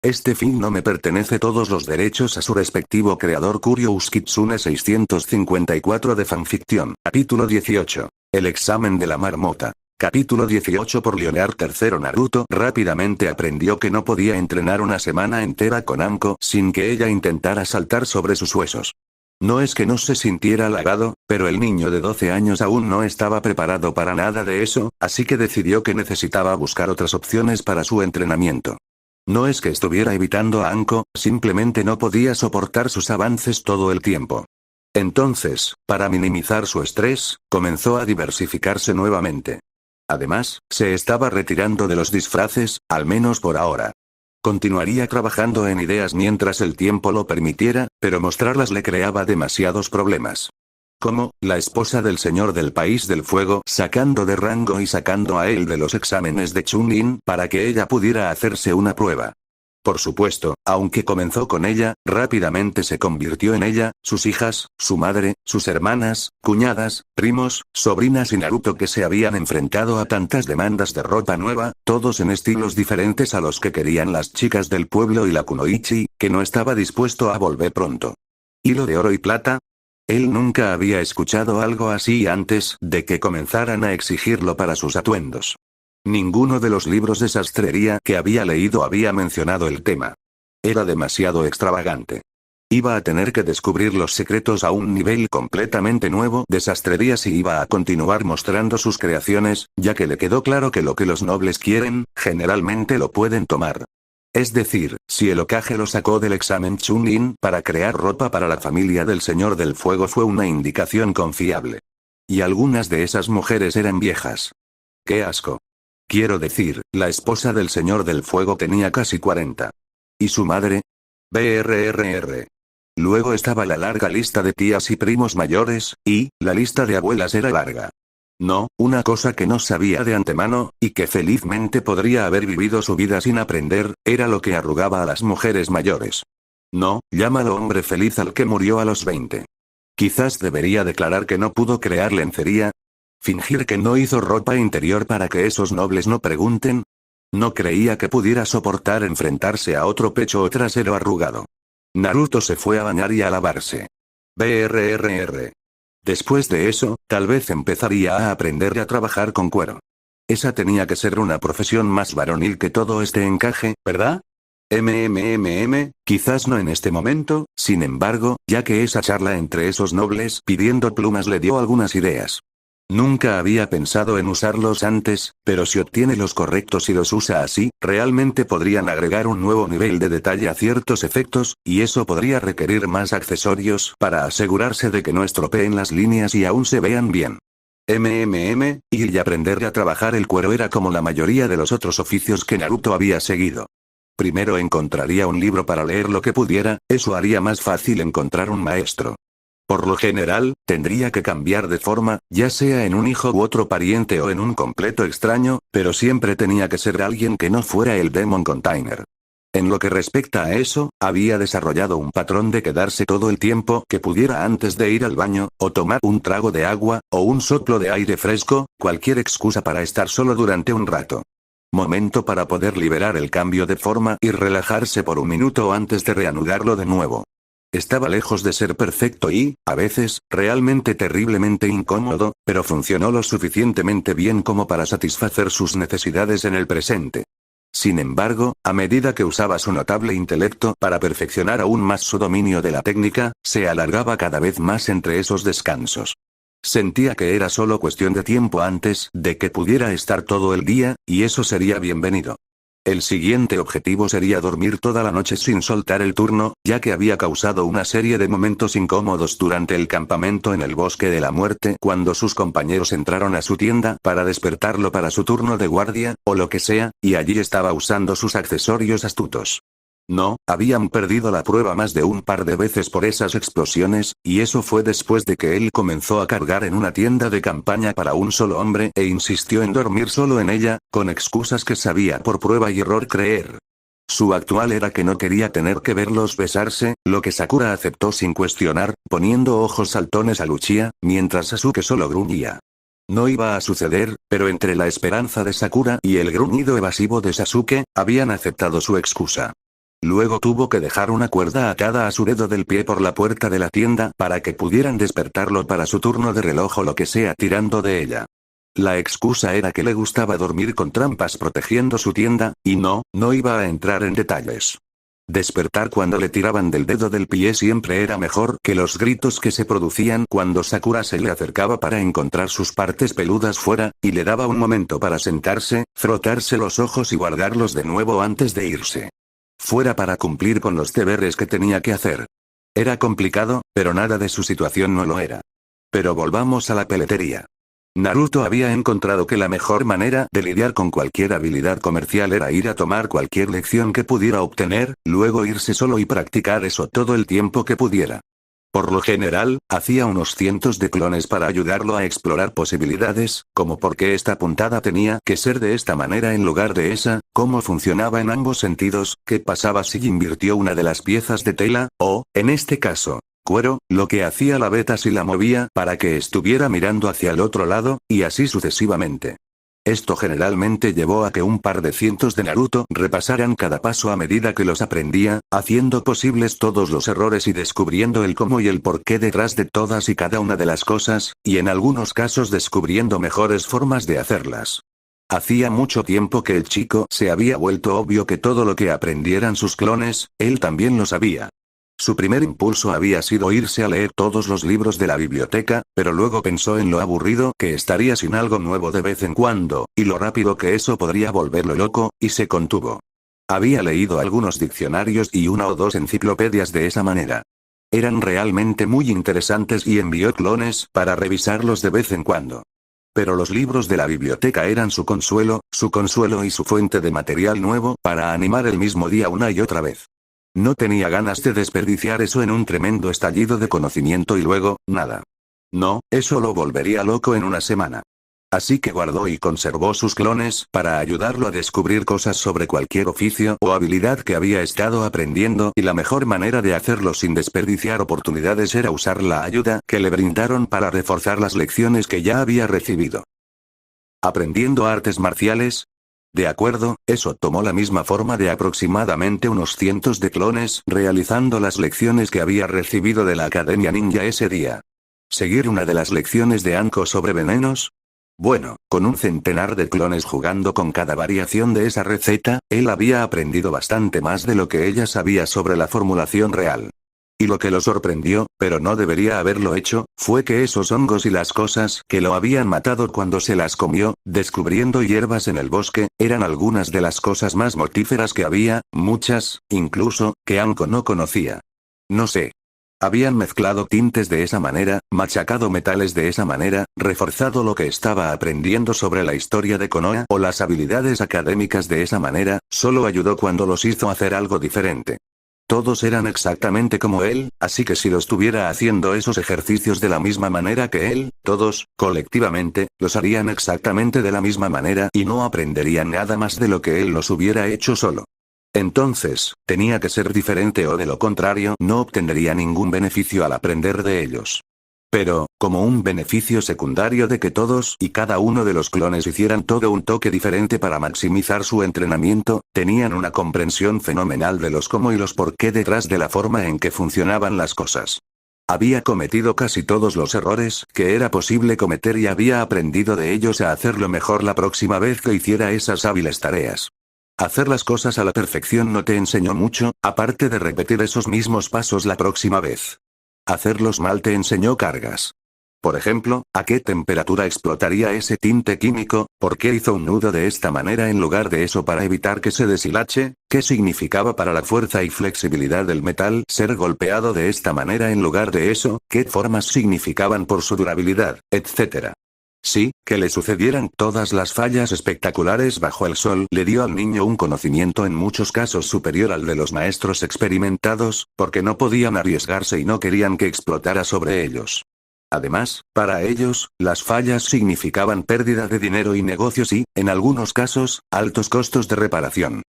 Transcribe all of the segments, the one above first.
Este fin no me pertenece todos los derechos a su respectivo creador Curious Kitsune 654 de fanfiction. Capítulo 18. El examen de la marmota. Capítulo 18 por Leonard III. Naruto rápidamente aprendió que no podía entrenar una semana entera con Anko sin que ella intentara saltar sobre sus huesos. No es que no se sintiera halagado, pero el niño de 12 años aún no estaba preparado para nada de eso, así que decidió que necesitaba buscar otras opciones para su entrenamiento. No es que estuviera evitando a Anko, simplemente no podía soportar sus avances todo el tiempo. Entonces, para minimizar su estrés, comenzó a diversificarse nuevamente. Además, se estaba retirando de los disfraces, al menos por ahora. Continuaría trabajando en ideas mientras el tiempo lo permitiera, pero mostrarlas le creaba demasiados problemas. Como, la esposa del señor del país del fuego sacando de rango y sacando a él de los exámenes de Chunin para que ella pudiera hacerse una prueba. Por supuesto, aunque comenzó con ella, rápidamente se convirtió en ella, sus hijas, su madre, sus hermanas, cuñadas, primos, sobrinas y Naruto que se habían enfrentado a tantas demandas de ropa nueva, todos en estilos diferentes a los que querían las chicas del pueblo y la kunoichi, que no estaba dispuesto a volver pronto. ¿Hilo de oro y plata? Él nunca había escuchado algo así antes de que comenzaran a exigirlo para sus atuendos. Ninguno de los libros de sastrería que había leído había mencionado el tema. Era demasiado extravagante. Iba a tener que descubrir los secretos a un nivel completamente nuevo de sastrería si iba a continuar mostrando sus creaciones, ya que le quedó claro que lo que los nobles quieren, generalmente lo pueden tomar. Es decir, si el Hokage lo sacó del examen Chunin para crear ropa para la familia del Señor del Fuego fue una indicación confiable. Y algunas de esas mujeres eran viejas. ¡Qué asco! Quiero decir, la esposa del Señor del Fuego tenía casi 40. ¿Y su madre? Brrr. Luego estaba la larga lista de tías y primos mayores, y, la lista de abuelas era larga. No, una cosa que no sabía de antemano, y que felizmente podría haber vivido su vida sin aprender, era lo que arrugaba a las mujeres mayores. No, llámalo hombre feliz al que murió a los 20. Quizás debería declarar que no pudo crear lencería. Fingir que no hizo ropa interior para que esos nobles no pregunten. No creía que pudiera soportar enfrentarse a otro pecho o trasero arrugado. Naruto se fue a bañar y a lavarse. Brrr. Después de eso, tal vez empezaría a aprender a trabajar con cuero. Esa tenía que ser una profesión más varonil que todo este encaje, ¿verdad? Quizás no en este momento, sin embargo, ya que esa charla entre esos nobles pidiendo plumas le dio algunas ideas. Nunca había pensado en usarlos antes, pero si obtiene los correctos y los usa así, realmente podrían agregar un nuevo nivel de detalle a ciertos efectos, y eso podría requerir más accesorios para asegurarse de que no estropeen las líneas y aún se vean bien. Y aprender a trabajar el cuero era como la mayoría de los otros oficios que Naruto había seguido. Primero encontraría un libro para leer lo que pudiera, eso haría más fácil encontrar un maestro. Por lo general, tendría que cambiar de forma, ya sea en un hijo u otro pariente o en un completo extraño, pero siempre tenía que ser alguien que no fuera el Demon Container. En lo que respecta a eso, había desarrollado un patrón de quedarse todo el tiempo que pudiera antes de ir al baño, o tomar un trago de agua, o un soplo de aire fresco, cualquier excusa para estar solo durante un rato. Momento para poder liberar el cambio de forma y relajarse por un minuto antes de reanudarlo de nuevo. Estaba lejos de ser perfecto y, a veces, realmente terriblemente incómodo, pero funcionó lo suficientemente bien como para satisfacer sus necesidades en el presente. Sin embargo, a medida que usaba su notable intelecto para perfeccionar aún más su dominio de la técnica, se alargaba cada vez más entre esos descansos. Sentía que era solo cuestión de tiempo antes de que pudiera estar todo el día, y eso sería bienvenido. El siguiente objetivo sería dormir toda la noche sin soltar el turno, ya que había causado una serie de momentos incómodos durante el campamento en el Bosque de la Muerte cuando sus compañeros entraron a su tienda para despertarlo para su turno de guardia, o lo que sea, y allí estaba usando sus accesorios astutos. No, habían perdido la prueba más de un par de veces por esas explosiones, y eso fue después de que él comenzó a cargar en una tienda de campaña para un solo hombre e insistió en dormir solo en ella, con excusas que sabía por prueba y error creer. Su actual era que no quería tener que verlos besarse, lo que Sakura aceptó sin cuestionar, poniendo ojos saltones a Luchia, mientras Sasuke solo gruñía. No iba a suceder, pero entre la esperanza de Sakura y el gruñido evasivo de Sasuke, habían aceptado su excusa. Luego tuvo que dejar una cuerda atada a su dedo del pie por la puerta de la tienda para que pudieran despertarlo para su turno de reloj o lo que sea tirando de ella. La excusa era que le gustaba dormir con trampas protegiendo su tienda, y no iba a entrar en detalles. Despertar cuando le tiraban del dedo del pie siempre era mejor que los gritos que se producían cuando Sakura se le acercaba para encontrar sus partes peludas fuera, y le daba un momento para sentarse, frotarse los ojos y guardarlos de nuevo antes de irse. Fuera para cumplir con los deberes que tenía que hacer. Era complicado, pero nada de su situación no lo era. Pero volvamos a la peletería. Naruto había encontrado que la mejor manera de lidiar con cualquier habilidad comercial era ir a tomar cualquier lección que pudiera obtener, luego irse solo y practicar eso todo el tiempo que pudiera. Por lo general, hacía unos cientos de clones para ayudarlo a explorar posibilidades, como por qué esta puntada tenía que ser de esta manera en lugar de esa, cómo funcionaba en ambos sentidos, qué pasaba si invirtió una de las piezas de tela, o, en este caso, cuero, lo que hacía la beta si la movía para que estuviera mirando hacia el otro lado, y así sucesivamente. Esto generalmente llevó a que un par de cientos de Naruto repasaran cada paso a medida que los aprendía, haciendo posibles todos los errores y descubriendo el cómo y el por qué detrás de todas y cada una de las cosas, y en algunos casos descubriendo mejores formas de hacerlas. Hacía mucho tiempo que el chico se había vuelto obvio que todo lo que aprendieran sus clones, él también lo sabía. Su primer impulso había sido irse a leer todos los libros de la biblioteca, pero luego pensó en lo aburrido que estaría sin algo nuevo de vez en cuando, y lo rápido que eso podría volverlo loco, y se contuvo. Había leído algunos diccionarios y una o dos enciclopedias de esa manera. Eran realmente muy interesantes y envió clones para revisarlos de vez en cuando. Pero los libros de la biblioteca eran su consuelo y su fuente de material nuevo para animar el mismo día una y otra vez. No tenía ganas de desperdiciar eso en un tremendo estallido de conocimiento y luego, nada. No, eso lo volvería loco en una semana. Así que guardó y conservó sus clones para ayudarlo a descubrir cosas sobre cualquier oficio o habilidad que había estado aprendiendo, y la mejor manera de hacerlo sin desperdiciar oportunidades era usar la ayuda que le brindaron para reforzar las lecciones que ya había recibido. ¿Aprendiendo artes marciales? De acuerdo, eso tomó la misma forma de aproximadamente unos cientos de clones realizando las lecciones que había recibido de la Academia Ninja ese día. ¿Seguir una de las lecciones de Anko sobre venenos? Bueno, con un centenar de clones jugando con cada variación de esa receta, él había aprendido bastante más de lo que ella sabía sobre la formulación real. Y lo que lo sorprendió, pero no debería haberlo hecho, fue que esos hongos y las cosas que lo habían matado cuando se las comió, descubriendo hierbas en el bosque, eran algunas de las cosas más mortíferas que había, muchas, incluso, que Anko no conocía. No sé. Habían mezclado tintes de esa manera, machacado metales de esa manera, reforzado lo que estaba aprendiendo sobre la historia de Konoha o las habilidades académicas de esa manera, solo ayudó cuando los hizo hacer algo diferente. Todos eran exactamente como él, así que si lo estuviera haciendo esos ejercicios de la misma manera que él, todos, colectivamente, los harían exactamente de la misma manera y no aprenderían nada más de lo que él los hubiera hecho solo. Entonces, tenía que ser diferente o de lo contrario no obtendría ningún beneficio al aprender de ellos. Pero, como un beneficio secundario de que todos y cada uno de los clones hicieran todo un toque diferente para maximizar su entrenamiento, tenían una comprensión fenomenal de los cómo y los por qué detrás de la forma en que funcionaban las cosas. Había cometido casi todos los errores que era posible cometer y había aprendido de ellos a hacerlo mejor la próxima vez que hiciera esas hábiles tareas. Hacer las cosas a la perfección no te enseñó mucho, aparte de repetir esos mismos pasos la próxima vez. Hacerlos mal te enseñó cargas. Por ejemplo, ¿a qué temperatura explotaría ese tinte químico? ¿Por qué hizo un nudo de esta manera en lugar de eso para evitar que se deshilache? ¿Qué significaba para la fuerza y flexibilidad del metal ser golpeado de esta manera en lugar de eso? ¿Qué formas significaban por su durabilidad, etcétera? Sí, que le sucedieran todas las fallas espectaculares bajo el sol le dio al niño un conocimiento en muchos casos superior al de los maestros experimentados, porque no podían arriesgarse y no querían que explotara sobre ellos. Además, para ellos, las fallas significaban pérdida de dinero y negocios y, en algunos casos, altos costos de reparación.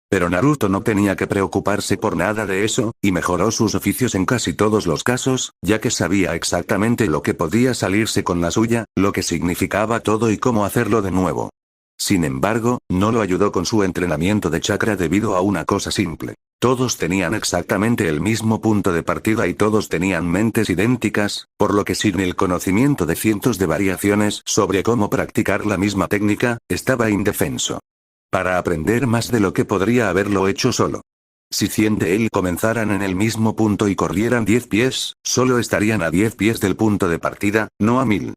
Pero Naruto no tenía que preocuparse por nada de eso, y mejoró sus oficios en casi todos los casos, ya que sabía exactamente lo que podía salirse con la suya, lo que significaba todo y cómo hacerlo de nuevo. Sin embargo, no lo ayudó con su entrenamiento de chakra debido a una cosa simple. Todos tenían exactamente el mismo punto de partida y todos tenían mentes idénticas, por lo que sin el conocimiento de cientos de variaciones sobre cómo practicar la misma técnica, estaba indefenso. Para aprender más de lo que podría haberlo hecho solo. Si 100 de él comenzaran en el mismo punto y corrieran 10 pies, solo estarían a 10 pies del punto de partida, no a 1000.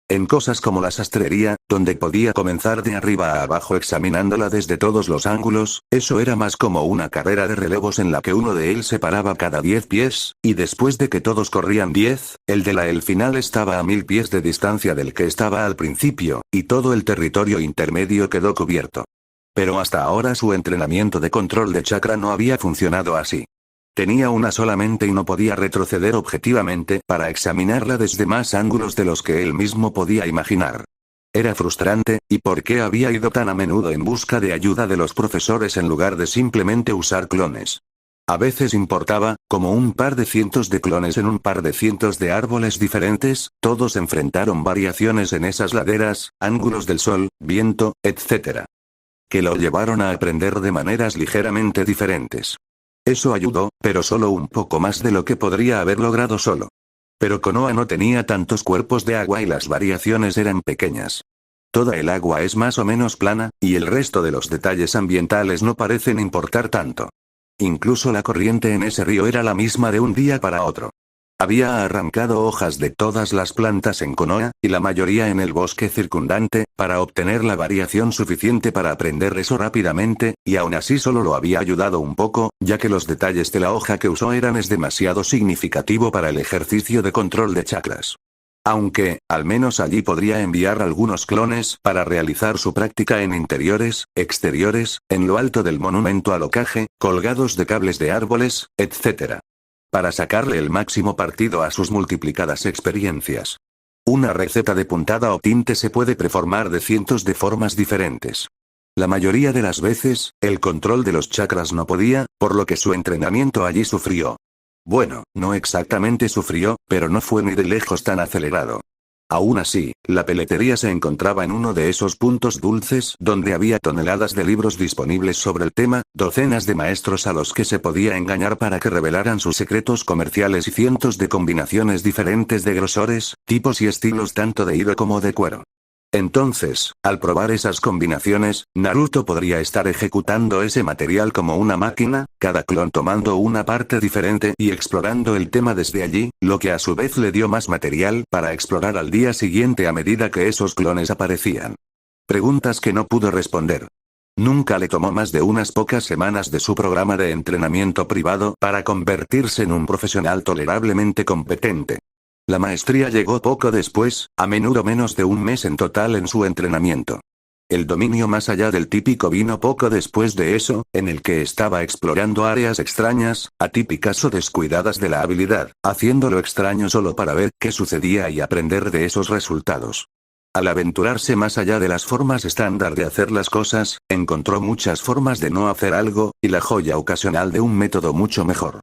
En cosas como la sastrería, donde podía comenzar de arriba a abajo examinándola desde todos los ángulos, eso era más como una carrera de relevos en la que uno de él se paraba cada 10 pies, y después de que todos corrían 10, el de el final estaba a 1000 pies de distancia del que estaba al principio, y todo el territorio intermedio quedó cubierto. Pero hasta ahora su entrenamiento de control de chakra no había funcionado así. Tenía una sola mente y no podía retroceder objetivamente para examinarla desde más ángulos de los que él mismo podía imaginar. Era frustrante, ¿y por qué había ido tan a menudo en busca de ayuda de los profesores en lugar de simplemente usar clones? A veces importaba, como un par de cientos de clones en un par de cientos de árboles diferentes, todos enfrentaron variaciones en esas laderas, ángulos del sol, viento, etc. Que lo llevaron a aprender de maneras ligeramente diferentes. Eso ayudó, pero solo un poco más de lo que podría haber logrado solo. Pero Konoha no tenía tantos cuerpos de agua y las variaciones eran pequeñas. Toda el agua es más o menos plana, y el resto de los detalles ambientales no parecen importar tanto. Incluso la corriente en ese río era la misma de un día para otro. Había arrancado hojas de todas las plantas en Konoha, y la mayoría en el bosque circundante, para obtener la variación suficiente para aprender eso rápidamente, y aún así solo lo había ayudado un poco, ya que los detalles de la hoja que usó eran demasiado significativo para el ejercicio de control de chakras. Aunque, al menos allí podría enviar algunos clones para realizar su práctica en interiores, exteriores, en lo alto del monumento al Hokage, colgados de cables de árboles, etc. Para sacarle el máximo partido a sus multiplicadas experiencias. Una receta de puntada o tinte se puede preformar de cientos de formas diferentes. La mayoría de las veces, el control de los chakras no podía, por lo que su entrenamiento allí sufrió. Bueno, no exactamente sufrió, pero no fue ni de lejos tan acelerado. Aún así, la peletería se encontraba en uno de esos puntos dulces donde había toneladas de libros disponibles sobre el tema, docenas de maestros a los que se podía engañar para que revelaran sus secretos comerciales y cientos de combinaciones diferentes de grosores, tipos y estilos tanto de hilo como de cuero. Entonces, al probar esas combinaciones, Naruto podría estar ejecutando ese material como una máquina, cada clon tomando una parte diferente y explorando el tema desde allí, lo que a su vez le dio más material para explorar al día siguiente a medida que esos clones aparecían. Preguntas que no pudo responder. Nunca le tomó más de unas pocas semanas de su programa de entrenamiento privado para convertirse en un profesional tolerablemente competente. La maestría llegó poco después, a menudo menos de un mes en total en su entrenamiento. El dominio más allá del típico vino poco después de eso, en el que estaba explorando áreas extrañas, atípicas o descuidadas de la habilidad, haciéndolo extraño solo para ver qué sucedía y aprender de esos resultados. Al aventurarse más allá de las formas estándar de hacer las cosas, encontró muchas formas de no hacer algo, y la joya ocasional de un método mucho mejor.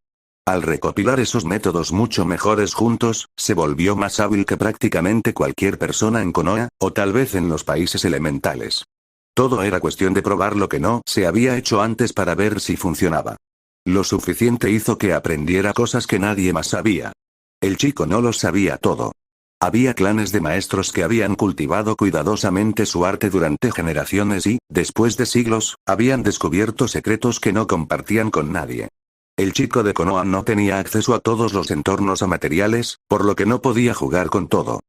Al recopilar esos métodos mucho mejores juntos, se volvió más hábil que prácticamente cualquier persona en Konoha, o tal vez en los países elementales. Todo era cuestión de probar lo que no se había hecho antes para ver si funcionaba. Lo suficiente hizo que aprendiera cosas que nadie más sabía. El chico no lo sabía todo. Había clanes de maestros que habían cultivado cuidadosamente su arte durante generaciones y, después de siglos, habían descubierto secretos que no compartían con nadie. El chico de Konoha no tenía acceso a todos los entornos o materiales, por lo que no podía jugar con todo.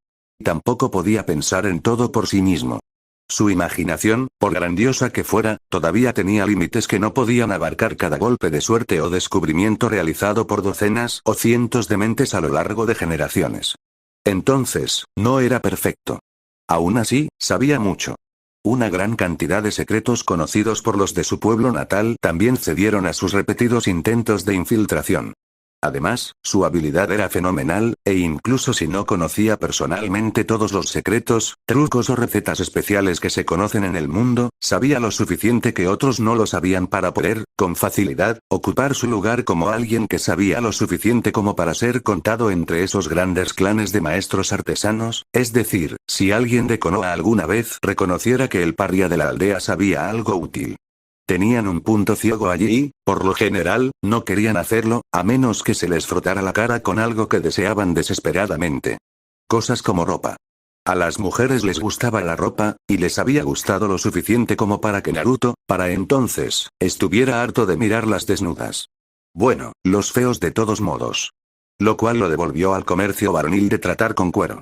Tampoco podía pensar en todo por sí mismo. Su imaginación, por grandiosa que fuera, todavía tenía límites que no podían abarcar cada golpe de suerte o descubrimiento realizado por docenas o cientos de mentes a lo largo de generaciones. Entonces, no era perfecto. Aún así, sabía mucho. Una gran cantidad de secretos conocidos por los de su pueblo natal también cedieron a sus repetidos intentos de infiltración. Además, su habilidad era fenomenal, e incluso si no conocía personalmente todos los secretos, trucos o recetas especiales que se conocen en el mundo, sabía lo suficiente que otros no lo sabían para poder, con facilidad, ocupar su lugar como alguien que sabía lo suficiente como para ser contado entre esos grandes clanes de maestros artesanos, es decir, si alguien de Konoha alguna vez reconociera que el paria de la aldea sabía algo útil. Tenían un punto ciego allí y, por lo general, no querían hacerlo, a menos que se les frotara la cara con algo que deseaban desesperadamente. Cosas como ropa. A las mujeres les gustaba la ropa, y les había gustado lo suficiente como para que Naruto, para entonces, estuviera harto de mirarlas desnudas. Bueno, los feos de todos modos. Lo cual lo devolvió al comercio varonil de tratar con cuero.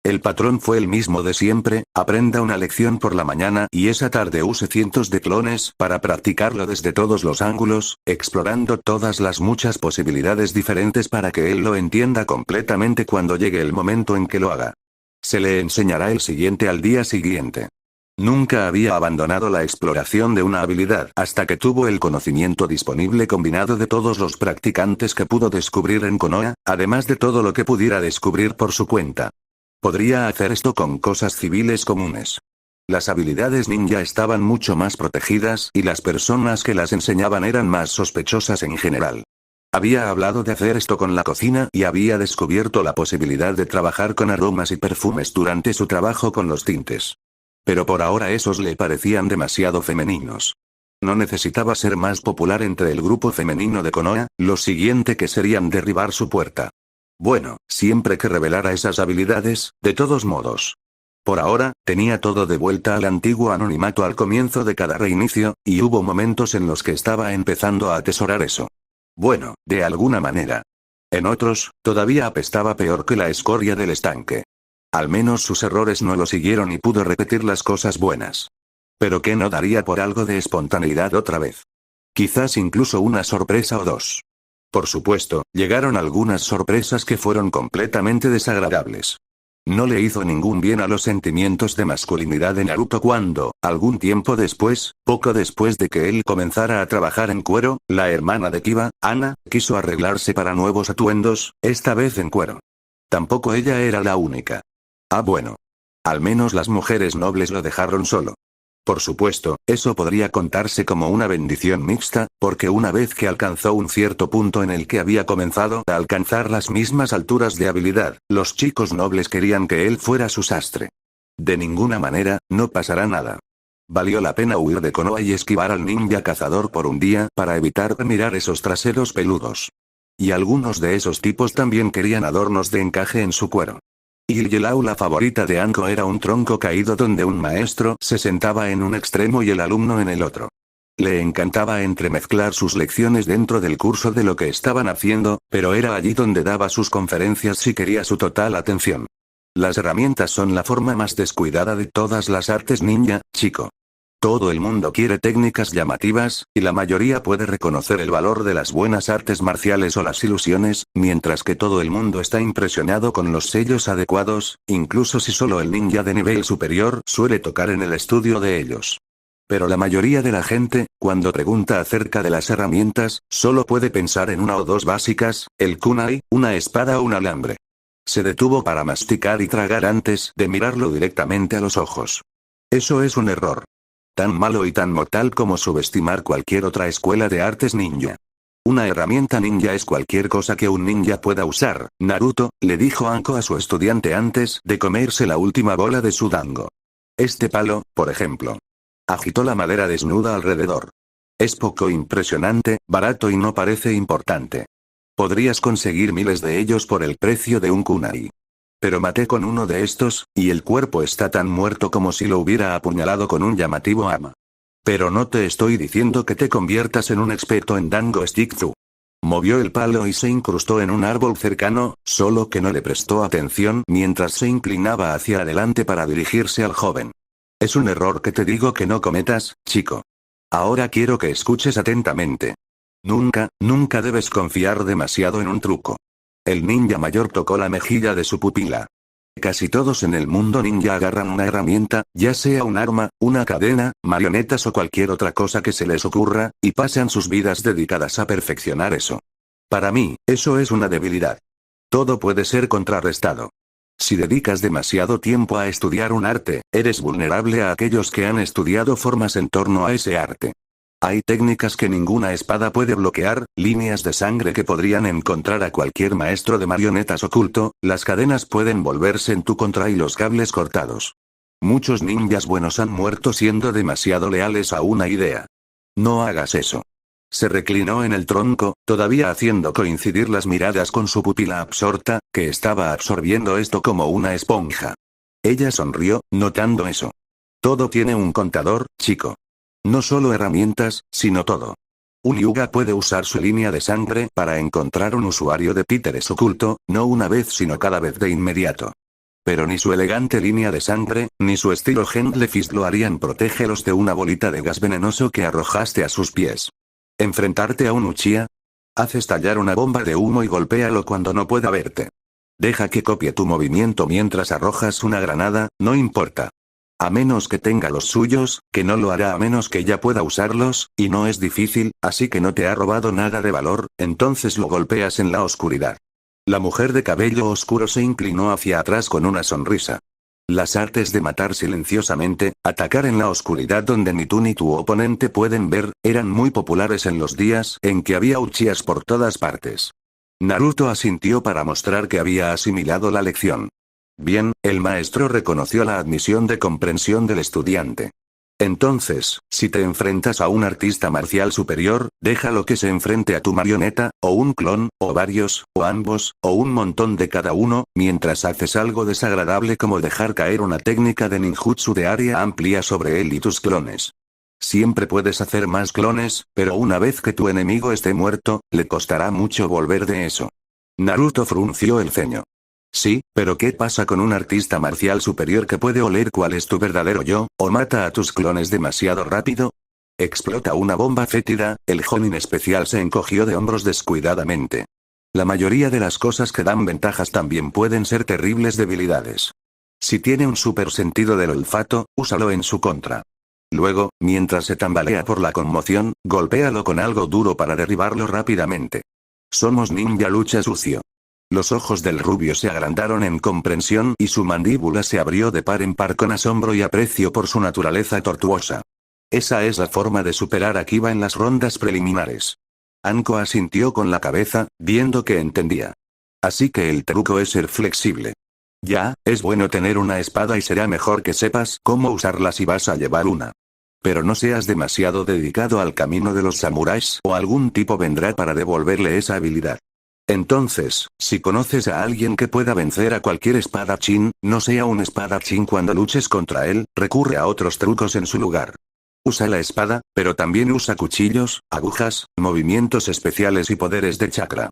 El patrón fue el mismo de siempre: aprenda una lección por la mañana y esa tarde use cientos de clones para practicarlo desde todos los ángulos, explorando todas las muchas posibilidades diferentes para que él lo entienda completamente cuando llegue el momento en que lo haga. Se le enseñará el siguiente al día siguiente. Nunca había abandonado la exploración de una habilidad hasta que tuvo el conocimiento disponible combinado de todos los practicantes que pudo descubrir en Konoha, además de todo lo que pudiera descubrir por su cuenta. Podría hacer esto con cosas civiles comunes. Las habilidades ninja estaban mucho más protegidas y las personas que las enseñaban eran más sospechosas en general. Había hablado de hacer esto con la cocina y había descubierto la posibilidad de trabajar con aromas y perfumes durante su trabajo con los tintes. Pero por ahora esos le parecían demasiado femeninos. No necesitaba ser más popular entre el grupo femenino de Konoha, lo siguiente que serían derribar su puerta. Bueno, siempre que revelara esas habilidades, de todos modos. Por ahora, tenía todo de vuelta al antiguo anonimato al comienzo de cada reinicio, y hubo momentos en los que estaba empezando a atesorar eso. Bueno, de alguna manera. En otros, todavía apestaba peor que la escoria del estanque. Al menos sus errores no lo siguieron y pudo repetir las cosas buenas. Pero ¿qué no daría por algo de espontaneidad otra vez? Quizás incluso una sorpresa o dos. Por supuesto, llegaron algunas sorpresas que fueron completamente desagradables. No le hizo ningún bien a los sentimientos de masculinidad de Naruto cuando, algún tiempo después, poco después de que él comenzara a trabajar en cuero, la hermana de Kiba, Ana, quiso arreglarse para nuevos atuendos, esta vez en cuero. Tampoco ella era la única. Ah, bueno. Al menos las mujeres nobles lo dejaron solo. Por supuesto, eso podría contarse como una bendición mixta, porque una vez que alcanzó un cierto punto en el que había comenzado a alcanzar las mismas alturas de habilidad, los chicos nobles querían que él fuera su sastre. De ninguna manera, no pasará nada. Valió la pena huir de Konoha y esquivar al ninja cazador por un día para evitar mirar esos traseros peludos. Y algunos de esos tipos también querían adornos de encaje en su cuero. Y el aula favorita de Anko era un tronco caído donde un maestro se sentaba en un extremo y el alumno en el otro. Le encantaba entremezclar sus lecciones dentro del curso de lo que estaban haciendo, pero era allí donde daba sus conferencias si quería su total atención. Las herramientas son la forma más descuidada de todas las artes ninja, chico. Todo el mundo quiere técnicas llamativas, y la mayoría puede reconocer el valor de las buenas artes marciales o las ilusiones, mientras que todo el mundo está impresionado con los sellos adecuados, incluso si solo el ninja de nivel superior suele tocar en el estudio de ellos. Pero la mayoría de la gente, cuando pregunta acerca de las herramientas, solo puede pensar en una o dos básicas: el kunai, una espada o un alambre. Se detuvo para masticar y tragar antes de mirarlo directamente a los ojos. Eso es un error. Tan malo y tan mortal como subestimar cualquier otra escuela de artes ninja. Una herramienta ninja es cualquier cosa que un ninja pueda usar, Naruto, le dijo Anko a su estudiante antes de comerse la última bola de su dango. Este palo, por ejemplo. Agitó la madera desnuda alrededor. Es poco impresionante, barato y no parece importante. Podrías conseguir miles de ellos por el precio de un kunai. Pero maté con uno de estos, y el cuerpo está tan muerto como si lo hubiera apuñalado con un llamativo hama. Pero no te estoy diciendo que te conviertas en un experto en dango Shikzu. Movió el palo y se incrustó en un árbol cercano, solo que no le prestó atención mientras se inclinaba hacia adelante para dirigirse al joven. Es un error que te digo que no cometas, chico. Ahora quiero que escuches atentamente. Nunca, nunca debes confiar demasiado en un truco. El ninja mayor tocó la mejilla de su pupila. Casi todos en el mundo ninja agarran una herramienta, ya sea un arma, una cadena, marionetas o cualquier otra cosa que se les ocurra, y pasan sus vidas dedicadas a perfeccionar eso. Para mí, eso es una debilidad. Todo puede ser contrarrestado. Si dedicas demasiado tiempo a estudiar un arte, eres vulnerable a aquellos que han estudiado formas en torno a ese arte. Hay técnicas que ninguna espada puede bloquear, líneas de sangre que podrían encontrar a cualquier maestro de marionetas oculto, las cadenas pueden volverse en tu contra y los cables cortados. Muchos ninjas buenos han muerto siendo demasiado leales a una idea. No hagas eso. Se reclinó en el tronco, todavía haciendo coincidir las miradas con su pupila absorta, que estaba absorbiendo esto como una esponja. Ella sonrió, notando eso. Todo tiene un contador, chico. No solo herramientas, sino todo. Un Yuga puede usar su línea de sangre para encontrar un usuario de títeres oculto, no una vez sino cada vez de inmediato. Pero ni su elegante línea de sangre, ni su estilo Handle Fist lo harían. Protégelos de una bolita de gas venenoso que arrojaste a sus pies. ¿Enfrentarte a un Uchiha? Haz estallar una bomba de humo y golpéalo cuando no pueda verte. Deja que copie tu movimiento mientras arrojas una granada, no importa. A menos que tenga los suyos, que no lo hará a menos que ella pueda usarlos, y no es difícil, así que no te ha robado nada de valor, entonces lo golpeas en la oscuridad. La mujer de cabello oscuro se inclinó hacia atrás con una sonrisa. Las artes de matar silenciosamente, atacar en la oscuridad donde ni tú ni tu oponente pueden ver, eran muy populares en los días en que había uchihas por todas partes. Naruto asintió para mostrar que había asimilado la lección. Bien, el maestro reconoció la admisión de comprensión del estudiante. Entonces, si te enfrentas a un artista marcial superior, déjalo que se enfrente a tu marioneta, o un clon, o varios, o ambos, o un montón de cada uno, mientras haces algo desagradable como dejar caer una técnica de ninjutsu de área amplia sobre él y tus clones. Siempre puedes hacer más clones, pero una vez que tu enemigo esté muerto, le costará mucho volver de eso. Naruto frunció el ceño. Sí, pero ¿qué pasa con un artista marcial superior que puede oler cuál es tu verdadero yo, o mata a tus clones demasiado rápido? Explota una bomba fétida, el Jonin especial se encogió de hombros descuidadamente. La mayoría de las cosas que dan ventajas también pueden ser terribles debilidades. Si tiene un super sentido del olfato, úsalo en su contra. Luego, mientras se tambalea por la conmoción, golpéalo con algo duro para derribarlo rápidamente. Somos ninja lucha sucio. Los ojos del rubio se agrandaron en comprensión y su mandíbula se abrió de par en par con asombro y aprecio por su naturaleza tortuosa. Esa es la forma de superar a Kiba en las rondas preliminares. Anko asintió con la cabeza, viendo que entendía. Así que el truco es ser flexible. Ya, es bueno tener una espada y será mejor que sepas cómo usarla si vas a llevar una. Pero no seas demasiado dedicado al camino de los samuráis o algún tipo vendrá para devolverle esa habilidad. Entonces, si conoces a alguien que pueda vencer a cualquier espadachín, no sea un espadachín cuando luches contra él, recurre a otros trucos en su lugar. Usa la espada, pero también usa cuchillos, agujas, movimientos especiales y poderes de chakra.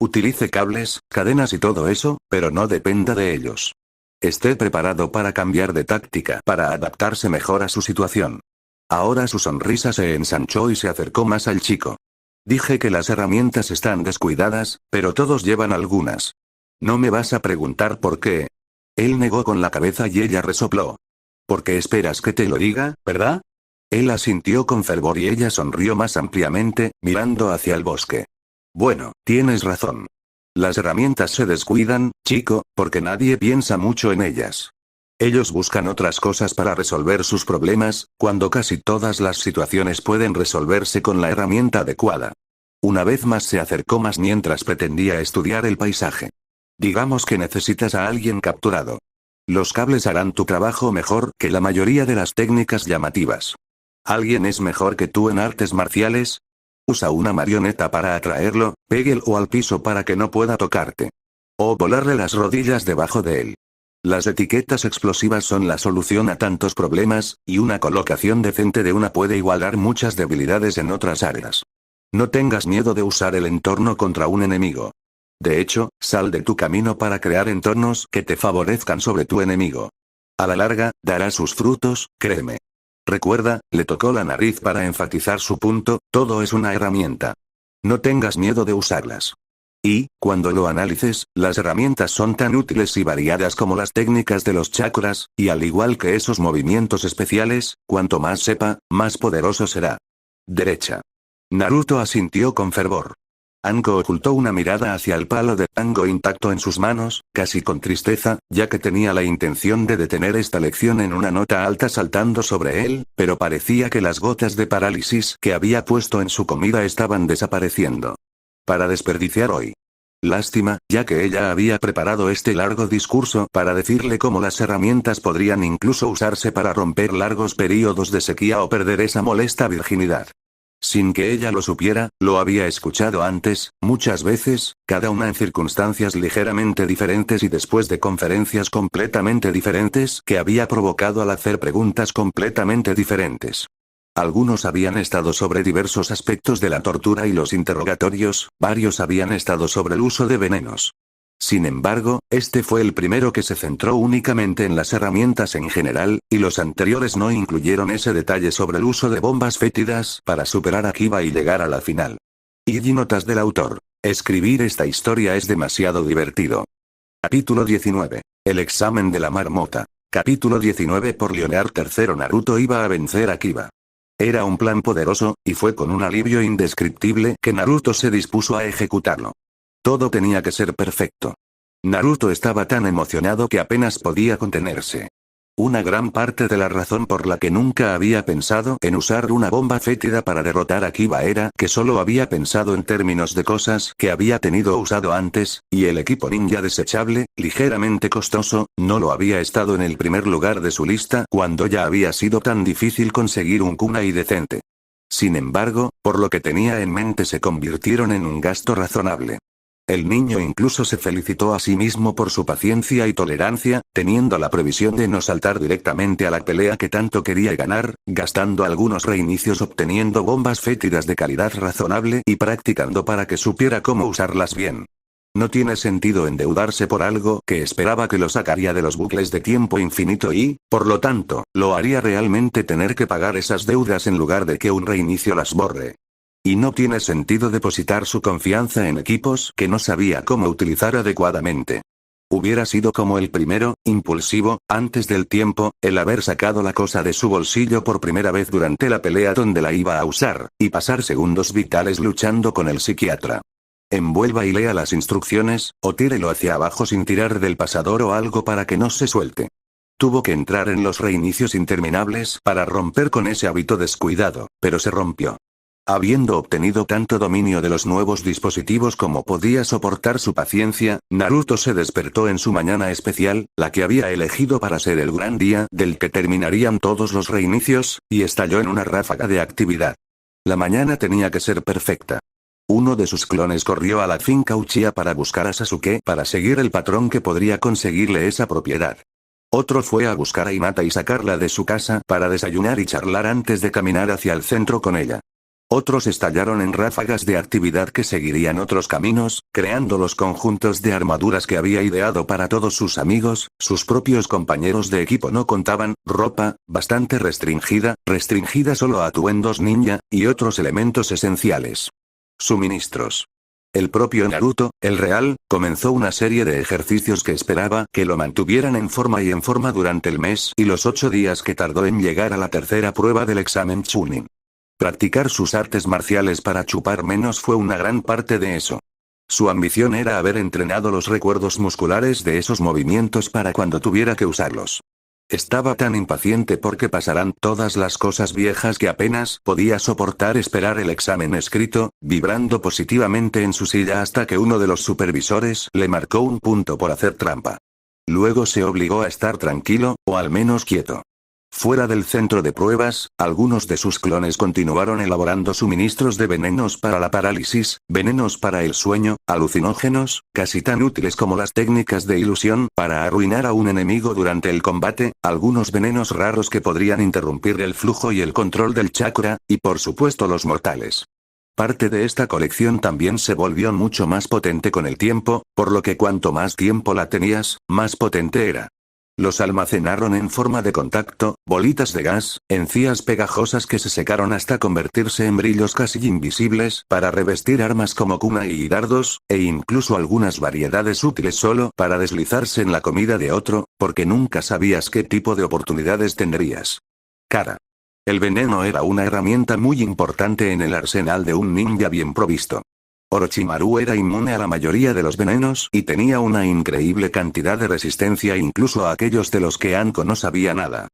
Utilice cables, cadenas y todo eso, pero no dependa de ellos. Esté preparado para cambiar de táctica para adaptarse mejor a su situación. Ahora su sonrisa se ensanchó y se acercó más al chico. Dije que las herramientas están descuidadas, pero todos llevan algunas. ¿No me vas a preguntar por qué? Él negó con la cabeza y ella resopló. Porque esperas que te lo diga, ¿verdad? Él asintió con fervor y ella sonrió más ampliamente, mirando hacia el bosque. Bueno, tienes razón. Las herramientas se descuidan, chico, porque nadie piensa mucho en ellas. Ellos buscan otras cosas para resolver sus problemas, cuando casi todas las situaciones pueden resolverse con la herramienta adecuada. Una vez más se acercó más mientras pretendía estudiar el paisaje. Digamos que necesitas a alguien capturado. Los cables harán tu trabajo mejor que la mayoría de las técnicas llamativas. ¿Alguien es mejor que tú en artes marciales? Usa una marioneta para atraerlo, péguelo al piso para que no pueda tocarte. O volarle las rodillas debajo de él. Las etiquetas explosivas son la solución a tantos problemas, y una colocación decente de una puede igualar muchas debilidades en otras áreas. No tengas miedo de usar el entorno contra un enemigo. De hecho, sal de tu camino para crear entornos que te favorezcan sobre tu enemigo. A la larga, dará sus frutos, créeme. Recuerda, le tocó la nariz para enfatizar su punto, todo es una herramienta. No tengas miedo de usarlas. Y, cuando lo analices, las herramientas son tan útiles y variadas como las técnicas de los chakras, y al igual que esos movimientos especiales, cuanto más sepa, más poderoso será. Derecha. Naruto asintió con fervor. Anko ocultó una mirada hacia el palo de tango intacto en sus manos, casi con tristeza, ya que tenía la intención de detener esta lección en una nota alta saltando sobre él, pero parecía que las gotas de parálisis que había puesto en su comida estaban desapareciendo. Para desperdiciar hoy. Lástima, ya que ella había preparado este largo discurso para decirle cómo las herramientas podrían incluso usarse para romper largos períodos de sequía o perder esa molesta virginidad. Sin que ella lo supiera, lo había escuchado antes, muchas veces, cada una en circunstancias ligeramente diferentes y después de conferencias completamente diferentes que había provocado al hacer preguntas completamente diferentes. Algunos habían estado sobre diversos aspectos de la tortura y los interrogatorios, varios habían estado sobre el uso de venenos. Sin embargo, este fue el primero que se centró únicamente en las herramientas en general, y los anteriores no incluyeron ese detalle sobre el uso de bombas fétidas para superar a Kiba y llegar a la final. Y notas del autor. Escribir esta historia es demasiado divertido. Capítulo 19. El examen de la marmota. Capítulo 19. Por Leonard III Naruto iba a vencer a Kiba. Era un plan poderoso, y fue con un alivio indescriptible que Naruto se dispuso a ejecutarlo. Todo tenía que ser perfecto. Naruto estaba tan emocionado que apenas podía contenerse. Una gran parte de la razón por la que nunca había pensado en usar una bomba fétida para derrotar a Kiba era que solo había pensado en términos de cosas que había tenido usado antes, y el equipo ninja desechable, ligeramente costoso, no lo había estado en el primer lugar de su lista cuando ya había sido tan difícil conseguir un kunai decente. Sin embargo, por lo que tenía en mente se convirtieron en un gasto razonable. El niño incluso se felicitó a sí mismo por su paciencia y tolerancia, teniendo la previsión de no saltar directamente a la pelea que tanto quería ganar, gastando algunos reinicios obteniendo bombas fétidas de calidad razonable y practicando para que supiera cómo usarlas bien. No tiene sentido endeudarse por algo que esperaba que lo sacaría de los bucles de tiempo infinito y, por lo tanto, lo haría realmente tener que pagar esas deudas en lugar de que un reinicio las borre. Y no tiene sentido depositar su confianza en equipos que no sabía cómo utilizar adecuadamente. Hubiera sido como el primero, impulsivo, antes del tiempo, el haber sacado la cosa de su bolsillo por primera vez durante la pelea donde la iba a usar, y pasar segundos vitales luchando con el psiquiatra. Envuelva y lea las instrucciones, o tírelo hacia abajo sin tirar del pasador o algo para que no se suelte. Tuvo que entrar en los reinicios interminables para romper con ese hábito descuidado, pero se rompió. Habiendo obtenido tanto dominio de los nuevos dispositivos como podía soportar su paciencia, Naruto se despertó en su mañana especial, la que había elegido para ser el gran día del que terminarían todos los reinicios, y estalló en una ráfaga de actividad. La mañana tenía que ser perfecta. Uno de sus clones corrió a la finca Uchiha para buscar a Sasuke para seguir el patrón que podría conseguirle esa propiedad. Otro fue a buscar a Hinata y sacarla de su casa para desayunar y charlar antes de caminar hacia el centro con ella. Otros estallaron en ráfagas de actividad que seguirían otros caminos, creando los conjuntos de armaduras que había ideado para todos sus amigos, sus propios compañeros de equipo no contaban, ropa, bastante restringida solo a atuendos ninja, y otros elementos esenciales. Suministros. El propio Naruto, el real, comenzó una serie de ejercicios que esperaba que lo mantuvieran en forma durante el mes y los 8 días que tardó en llegar a la tercera prueba del examen Chunin. Practicar sus artes marciales para chupar menos fue una gran parte de eso. Su ambición era haber entrenado los recuerdos musculares de esos movimientos para cuando tuviera que usarlos. Estaba tan impaciente porque pasaran todas las cosas viejas que apenas podía soportar esperar el examen escrito, vibrando positivamente en su silla hasta que uno de los supervisores le marcó un punto por hacer trampa. Luego se obligó a estar tranquilo, o al menos quieto. Fuera del centro de pruebas, algunos de sus clones continuaron elaborando suministros de venenos para la parálisis, venenos para el sueño, alucinógenos, casi tan útiles como las técnicas de ilusión para arruinar a un enemigo durante el combate, algunos venenos raros que podrían interrumpir el flujo y el control del chakra, y por supuesto los mortales. Parte de esta colección también se volvió mucho más potente con el tiempo, por lo que cuanto más tiempo la tenías, más potente era. Los almacenaron en forma de contacto, bolitas de gas, encías pegajosas que se secaron hasta convertirse en brillos casi invisibles para revestir armas como kunai y dardos, e incluso algunas variedades útiles solo para deslizarse en la comida de otro, porque nunca sabías qué tipo de oportunidades tendrías. Cara. El veneno era una herramienta muy importante en el arsenal de un ninja bien provisto. Orochimaru era inmune a la mayoría de los venenos y tenía una increíble cantidad de resistencia incluso a aquellos de los que Anko no sabía nada.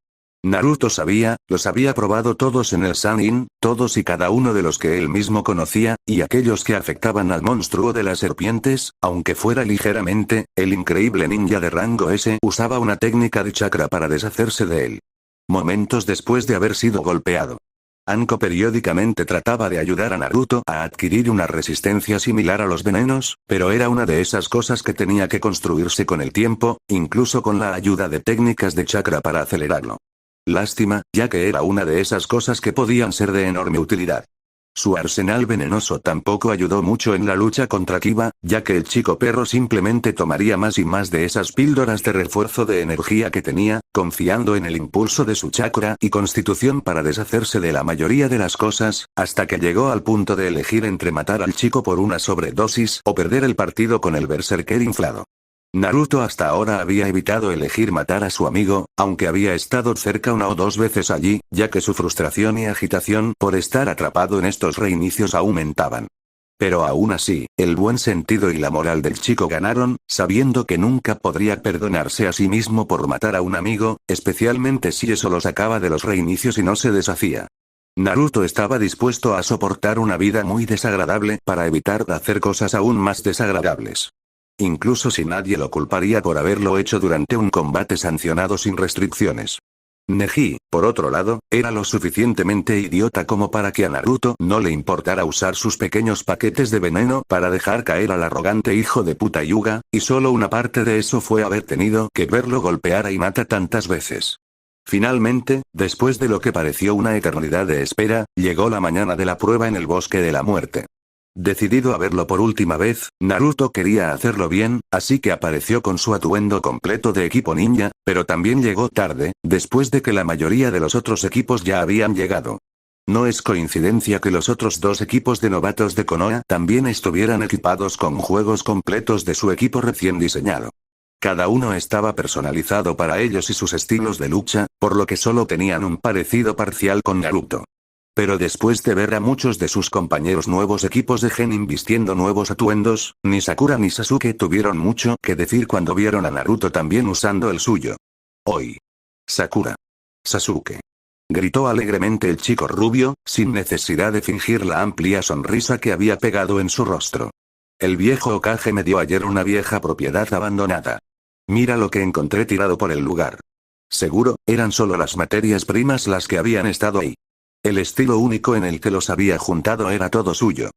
Naruto sabía, los había probado todos en el Sannin, todos y cada uno de los que él mismo conocía, y aquellos que afectaban al monstruo de las serpientes, aunque fuera ligeramente, el increíble ninja de rango S usaba una técnica de chakra para deshacerse de él. Momentos después de haber sido golpeado. Anko periódicamente trataba de ayudar a Naruto a adquirir una resistencia similar a los venenos, pero era una de esas cosas que tenía que construirse con el tiempo, incluso con la ayuda de técnicas de chakra para acelerarlo. Lástima, ya que era una de esas cosas que podían ser de enorme utilidad. Su arsenal venenoso tampoco ayudó mucho en la lucha contra Kiba, ya que el chico perro simplemente tomaría más y más de esas píldoras de refuerzo de energía que tenía, confiando en el impulso de su chakra y constitución para deshacerse de la mayoría de las cosas, hasta que llegó al punto de elegir entre matar al chico por una sobredosis o perder el partido con el berserker inflado. Naruto hasta ahora había evitado elegir matar a su amigo, aunque había estado cerca una o dos veces allí, ya que su frustración y agitación por estar atrapado en estos reinicios aumentaban. Pero aún así, el buen sentido y la moral del chico ganaron, sabiendo que nunca podría perdonarse a sí mismo por matar a un amigo, especialmente si eso lo sacaba de los reinicios y no se deshacía. Naruto estaba dispuesto a soportar una vida muy desagradable para evitar hacer cosas aún más desagradables. Incluso si nadie lo culparía por haberlo hecho durante un combate sancionado sin restricciones. Neji, por otro lado, era lo suficientemente idiota como para que a Naruto no le importara usar sus pequeños paquetes de veneno para dejar caer al arrogante hijo de puta Hyuga, y solo una parte de eso fue haber tenido que verlo golpear a Hinata tantas veces. Finalmente, después de lo que pareció una eternidad de espera, llegó la mañana de la prueba en el bosque de la muerte. Decidido a verlo por última vez, Naruto quería hacerlo bien, así que apareció con su atuendo completo de equipo ninja, pero también llegó tarde, después de que la mayoría de los otros equipos ya habían llegado. No es coincidencia que los otros dos equipos de novatos de Konoha también estuvieran equipados con juegos completos de su equipo recién diseñado. Cada uno estaba personalizado para ellos y sus estilos de lucha, por lo que solo tenían un parecido parcial con Naruto. Pero después de ver a muchos de sus compañeros nuevos equipos de Genin vistiendo nuevos atuendos, ni Sakura ni Sasuke tuvieron mucho que decir cuando vieron a Naruto también usando el suyo. ¡Hoy! Sakura. Sasuke. Gritó alegremente el chico rubio, sin necesidad de fingir la amplia sonrisa que había pegado en su rostro. El viejo Hokage me dio ayer una vieja propiedad abandonada. Mira lo que encontré tirado por el lugar. Seguro, eran solo las materias primas las que habían estado ahí. El estilo único en el que los había juntado era todo suyo.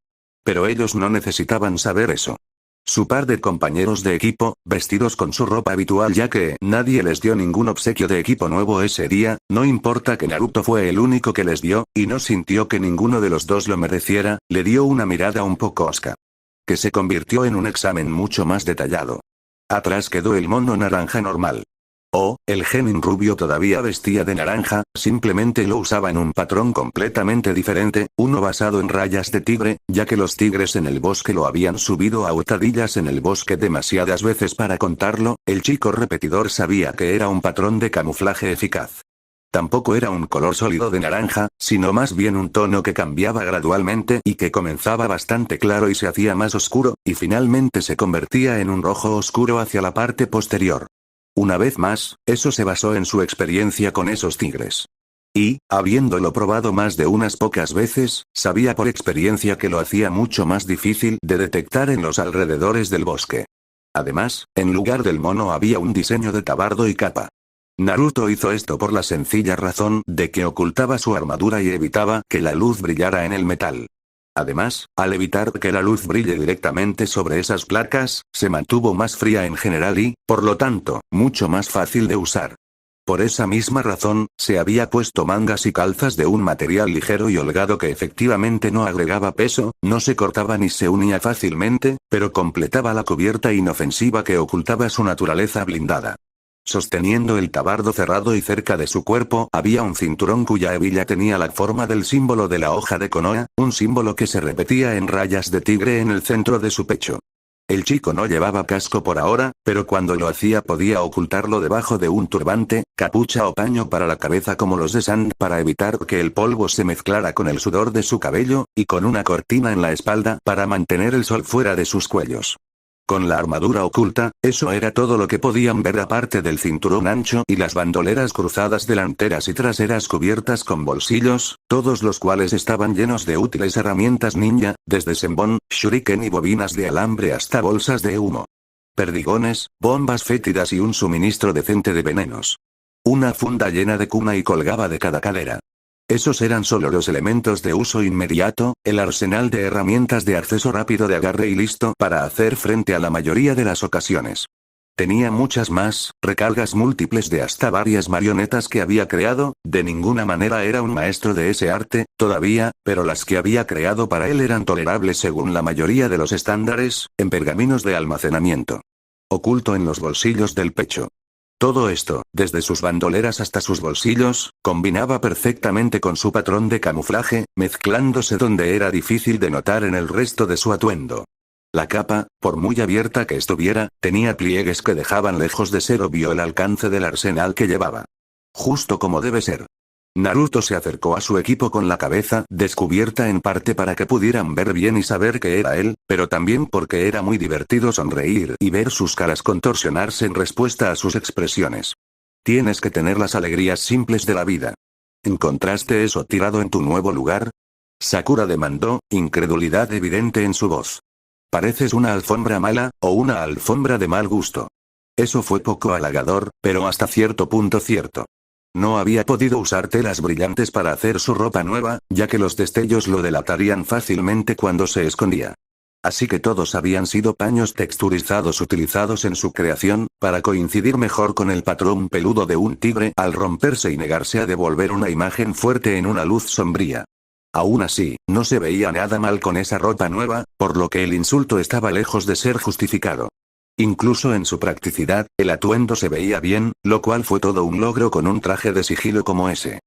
Pero ellos no necesitaban saber eso. Su par de compañeros de equipo, vestidos con su ropa habitual ya que nadie les dio ningún obsequio de equipo nuevo ese día, no importa que Naruto fue el único que les dio, y no sintió que ninguno de los dos lo mereciera, le dio una mirada un poco hosca. Que se convirtió en un examen mucho más detallado. Atrás quedó el mono naranja normal. El Genin rubio todavía vestía de naranja, simplemente lo usaba en un patrón completamente diferente, uno basado en rayas de tigre, ya que los tigres en el bosque lo habían subido a hurtadillas en el bosque demasiadas veces para contarlo, el chico repetidor sabía que era un patrón de camuflaje eficaz. Tampoco era un color sólido de naranja, sino más bien un tono que cambiaba gradualmente y que comenzaba bastante claro y se hacía más oscuro, y finalmente se convertía en un rojo oscuro hacia la parte posterior. Una vez más, eso se basó en su experiencia con esos tigres. Y, habiéndolo probado más de unas pocas veces, sabía por experiencia que lo hacía mucho más difícil de detectar en los alrededores del bosque. Además, en lugar del mono había un diseño de tabardo y capa. Naruto hizo esto por la sencilla razón de que ocultaba su armadura y evitaba que la luz brillara en el metal. Además, al evitar que la luz brille directamente sobre esas placas, se mantuvo más fría en general y, por lo tanto, mucho más fácil de usar. Por esa misma razón, se había puesto mangas y calzas de un material ligero y holgado que efectivamente no agregaba peso, no se cortaba ni se unía fácilmente, pero completaba la cubierta inofensiva que ocultaba su naturaleza blindada. Sosteniendo el tabardo cerrado y cerca de su cuerpo había un cinturón cuya hebilla tenía la forma del símbolo de la hoja de Konoha, un símbolo que se repetía en rayas de tigre en el centro de su pecho. El chico no llevaba casco por ahora, pero cuando lo hacía podía ocultarlo debajo de un turbante, capucha o paño para la cabeza como los de Sand para evitar que el polvo se mezclara con el sudor de su cabello, y con una cortina en la espalda para mantener el sol fuera de sus cuellos. Con la armadura oculta, eso era todo lo que podían ver aparte del cinturón ancho y las bandoleras cruzadas delanteras y traseras cubiertas con bolsillos, todos los cuales estaban llenos de útiles herramientas ninja, desde senbon, shuriken y bobinas de alambre hasta bolsas de humo. Perdigones, bombas fétidas y un suministro decente de venenos. Una funda llena de kunai colgaba de cada cadera. Esos eran solo los elementos de uso inmediato, el arsenal de herramientas de acceso rápido de agarre y listo para hacer frente a la mayoría de las ocasiones. Tenía muchas más, recargas múltiples de hasta varias marionetas que había creado, de ninguna manera era un maestro de ese arte, todavía, pero las que había creado para él eran tolerables según la mayoría de los estándares, en pergaminos de almacenamiento. Oculto en los bolsillos del pecho. Todo esto, desde sus bandoleras hasta sus bolsillos, combinaba perfectamente con su patrón de camuflaje, mezclándose donde era difícil de notar en el resto de su atuendo. La capa, por muy abierta que estuviera, tenía pliegues que dejaban lejos de ser obvio el alcance del arsenal que llevaba. Justo como debe ser. Naruto se acercó a su equipo con la cabeza descubierta en parte para que pudieran ver bien y saber que era él, pero también porque era muy divertido sonreír y ver sus caras contorsionarse en respuesta a sus expresiones. Tienes que tener las alegrías simples de la vida. ¿Encontraste eso tirado en tu nuevo lugar? Sakura demandó, incredulidad evidente en su voz. Pareces una alfombra mala, o una alfombra de mal gusto. Eso fue poco halagador, pero hasta cierto punto cierto. No había podido usar telas brillantes para hacer su ropa nueva, ya que los destellos lo delatarían fácilmente cuando se escondía. Así que todos habían sido paños texturizados utilizados en su creación, para coincidir mejor con el patrón peludo de un tigre al romperse y negarse a devolver una imagen fuerte en una luz sombría. Aún así, no se veía nada mal con esa ropa nueva, por lo que el insulto estaba lejos de ser justificado. Incluso en su practicidad, el atuendo se veía bien, lo cual fue todo un logro con un traje de sigilo como ese.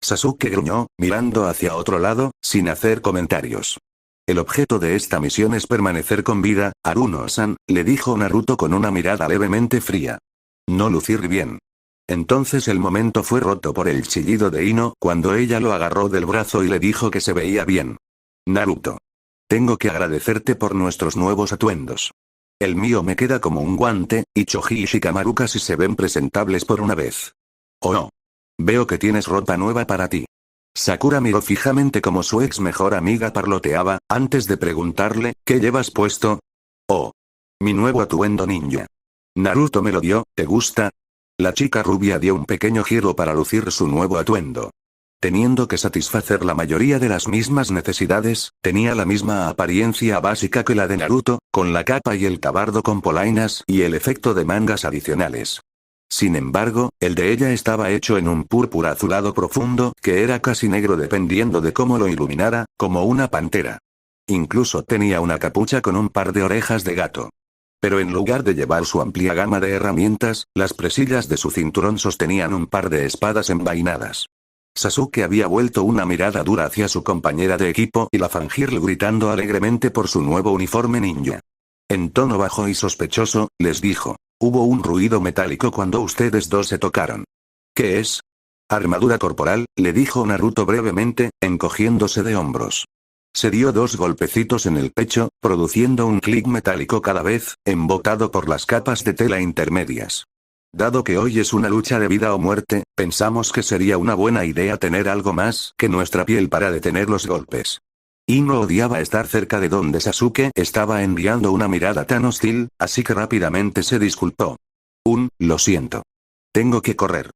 Sasuke gruñó, mirando hacia otro lado, sin hacer comentarios. El objeto de esta misión es permanecer con vida, Aruno-san, le dijo Naruto con una mirada levemente fría. No lucir bien. Entonces el momento fue roto por el chillido de Ino cuando ella lo agarró del brazo y le dijo que se veía bien. Naruto. Tengo que agradecerte por nuestros nuevos atuendos. El mío me queda como un guante, y Choji y Shikamaru casi se ven presentables por una vez. Oh. Veo que tienes ropa nueva para ti. Sakura miró fijamente como su ex mejor amiga parloteaba, antes de preguntarle, ¿qué llevas puesto? Oh. Mi nuevo atuendo ninja. Naruto me lo dio, ¿te gusta? La chica rubia dio un pequeño giro para lucir su nuevo atuendo. Teniendo que satisfacer la mayoría de las mismas necesidades, tenía la misma apariencia básica que la de Naruto, con la capa y el tabardo con polainas y el efecto de mangas adicionales. Sin embargo, el de ella estaba hecho en un púrpura azulado profundo, que era casi negro dependiendo de cómo lo iluminara, como una pantera. Incluso tenía una capucha con un par de orejas de gato. Pero en lugar de llevar su amplia gama de herramientas, las presillas de su cinturón sostenían un par de espadas envainadas. Sasuke había vuelto una mirada dura hacia su compañera de equipo y la fangirl gritando alegremente por su nuevo uniforme ninja. En tono bajo y sospechoso, les dijo. Hubo un ruido metálico cuando ustedes dos se tocaron. ¿Qué es? Armadura corporal, le dijo Naruto brevemente, encogiéndose de hombros. Se dio 2 golpecitos en el pecho, produciendo un clic metálico cada vez, embotado por las capas de tela intermedias. Dado que hoy es una lucha de vida o muerte, pensamos que sería una buena idea tener algo más que nuestra piel para detener los golpes. Ino odiaba estar cerca de donde Sasuke estaba enviando una mirada tan hostil, así que rápidamente se disculpó. Lo siento. Tengo que correr.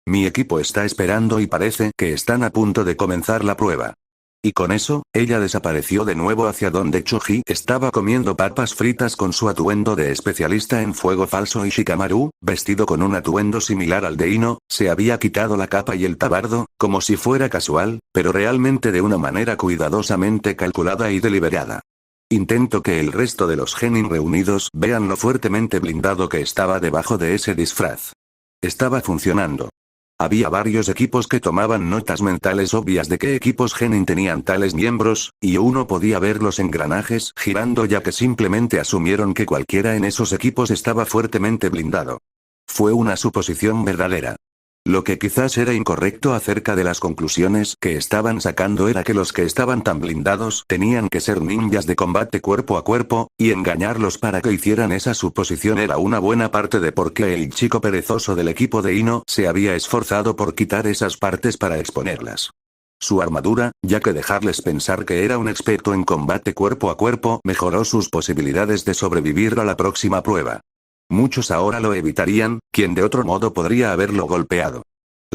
Mi equipo está esperando y parece que están a punto de comenzar la prueba. Y con eso, ella desapareció de nuevo hacia donde Choji estaba comiendo papas fritas con su atuendo de especialista en fuego falso y Shikamaru, vestido con un atuendo similar al de Ino, se había quitado la capa y el tabardo, como si fuera casual, pero realmente de una manera cuidadosamente calculada y deliberada. Intento que el resto de los genin reunidos vean lo fuertemente blindado que estaba debajo de ese disfraz. Estaba funcionando. Había varios equipos que tomaban notas mentales obvias de qué equipos genin tenían tales miembros, y uno podía ver los engranajes girando ya que simplemente asumieron que cualquiera en esos equipos estaba fuertemente blindado. Fue una suposición verdadera. Lo que quizás era incorrecto acerca de las conclusiones que estaban sacando era que los que estaban tan blindados tenían que ser ninjas de combate cuerpo a cuerpo, y engañarlos para que hicieran esa suposición era una buena parte de por qué el chico perezoso del equipo de Ino se había esforzado por quitar esas partes para exponerlas. Su armadura, ya que dejarles pensar que era un experto en combate cuerpo a cuerpo mejoró sus posibilidades de sobrevivir a la próxima prueba. Muchos ahora lo evitarían, quien de otro modo podría haberlo golpeado.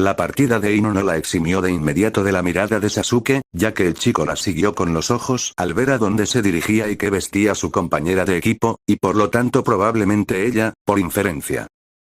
La partida de Ino no la eximió de inmediato de la mirada de Sasuke, ya que el chico la siguió con los ojos al ver a dónde se dirigía y qué vestía su compañera de equipo, y por lo tanto probablemente ella, por inferencia.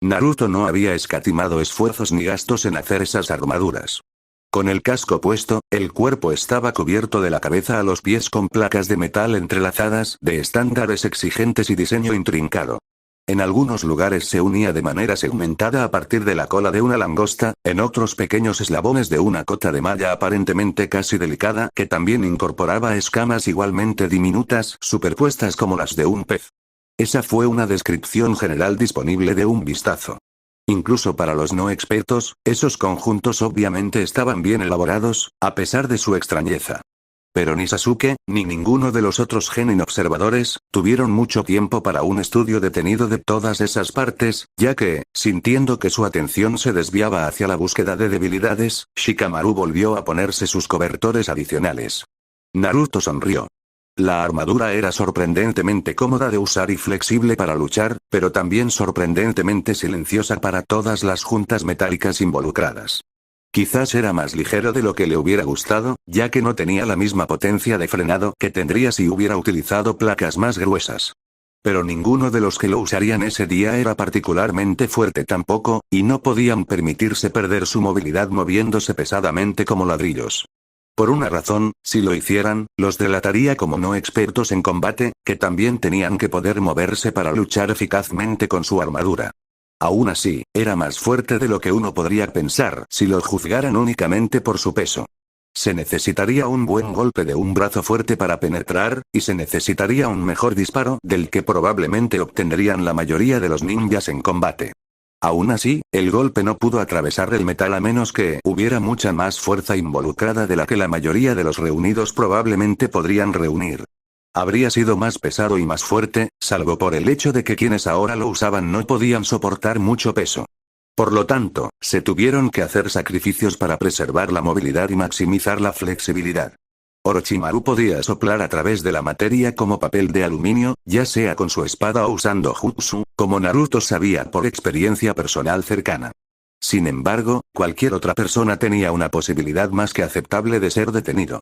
Naruto no había escatimado esfuerzos ni gastos en hacer esas armaduras. Con el casco puesto, el cuerpo estaba cubierto de la cabeza a los pies con placas de metal entrelazadas de estándares exigentes y diseño intrincado. En algunos lugares se unía de manera segmentada a partir de la cola de una langosta, en otros pequeños eslabones de una cota de malla aparentemente casi delicada que también incorporaba escamas igualmente diminutas superpuestas como las de un pez. Esa fue una descripción general disponible de un vistazo. Incluso para los no expertos, esos conjuntos obviamente estaban bien elaborados, a pesar de su extrañeza. Pero ni Sasuke, ni ninguno de los otros genin observadores, tuvieron mucho tiempo para un estudio detenido de todas esas partes, ya que, sintiendo que su atención se desviaba hacia la búsqueda de debilidades, Shikamaru volvió a ponerse sus cobertores adicionales. Naruto sonrió. La armadura era sorprendentemente cómoda de usar y flexible para luchar, pero también sorprendentemente silenciosa para todas las juntas metálicas involucradas. Quizás era más ligero de lo que le hubiera gustado, ya que no tenía la misma potencia de frenado que tendría si hubiera utilizado placas más gruesas. Pero ninguno de los que lo usarían ese día era particularmente fuerte tampoco, y no podían permitirse perder su movilidad moviéndose pesadamente como ladrillos. Por una razón, si lo hicieran, los delataría como no expertos en combate, que también tenían que poder moverse para luchar eficazmente con su armadura. Aún así, era más fuerte de lo que uno podría pensar si lo juzgaran únicamente por su peso. Se necesitaría un buen golpe de un brazo fuerte para penetrar, y se necesitaría un mejor disparo del que probablemente obtendrían la mayoría de los ninjas en combate. Aún así, el golpe no pudo atravesar el metal a menos que hubiera mucha más fuerza involucrada de la que la mayoría de los reunidos probablemente podrían reunir. Habría sido más pesado y más fuerte, salvo por el hecho de que quienes ahora lo usaban no podían soportar mucho peso. Por lo tanto, se tuvieron que hacer sacrificios para preservar la movilidad y maximizar la flexibilidad. Orochimaru podía soplar a través de la materia como papel de aluminio, ya sea con su espada o usando jutsu, como Naruto sabía por experiencia personal cercana. Sin embargo, cualquier otra persona tenía una posibilidad más que aceptable de ser detenido.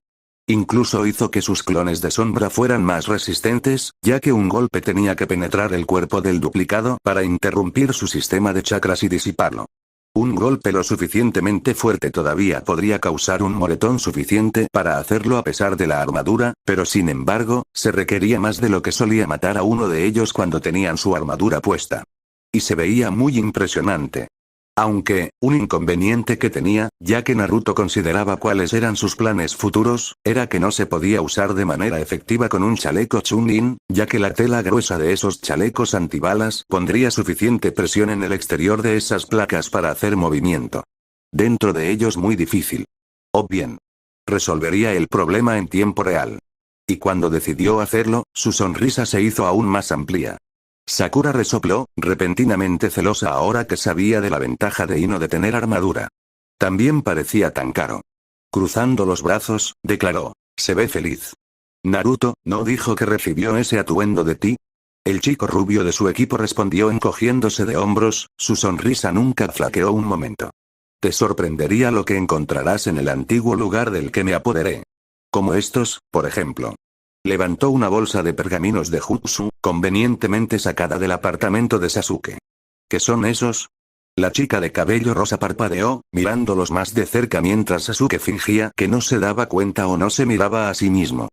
Incluso hizo que sus clones de sombra fueran más resistentes, ya que un golpe tenía que penetrar el cuerpo del duplicado para interrumpir su sistema de chakras y disiparlo. Un golpe lo suficientemente fuerte todavía podría causar un moretón suficiente para hacerlo a pesar de la armadura, pero sin embargo, se requería más de lo que solía matar a uno de ellos cuando tenían su armadura puesta. Y se veía muy impresionante. Aunque, un inconveniente que tenía, ya que Naruto consideraba cuáles eran sus planes futuros, era que no se podía usar de manera efectiva con un chaleco Chunin, ya que la tela gruesa de esos chalecos antibalas pondría suficiente presión en el exterior de esas placas para hacer movimiento. Dentro de ellos muy difícil. O bien, resolvería el problema en tiempo real. Y cuando decidió hacerlo, su sonrisa se hizo aún más amplia. Sakura resopló, repentinamente celosa ahora que sabía de la ventaja de Ino de tener armadura. También parecía tan caro. Cruzando los brazos, declaró, se ve feliz. Naruto, ¿no dijo que recibió ese atuendo de ti? El chico rubio de su equipo respondió encogiéndose de hombros, su sonrisa nunca flaqueó un momento. Te sorprendería lo que encontrarás en el antiguo lugar del que me apoderé. Como estos, por ejemplo. Levantó una bolsa de pergaminos de jutsu, convenientemente sacada del apartamento de Sasuke. ¿Qué son esos? La chica de cabello rosa parpadeó, mirándolos más de cerca mientras Sasuke fingía que no se daba cuenta o no se miraba a sí mismo.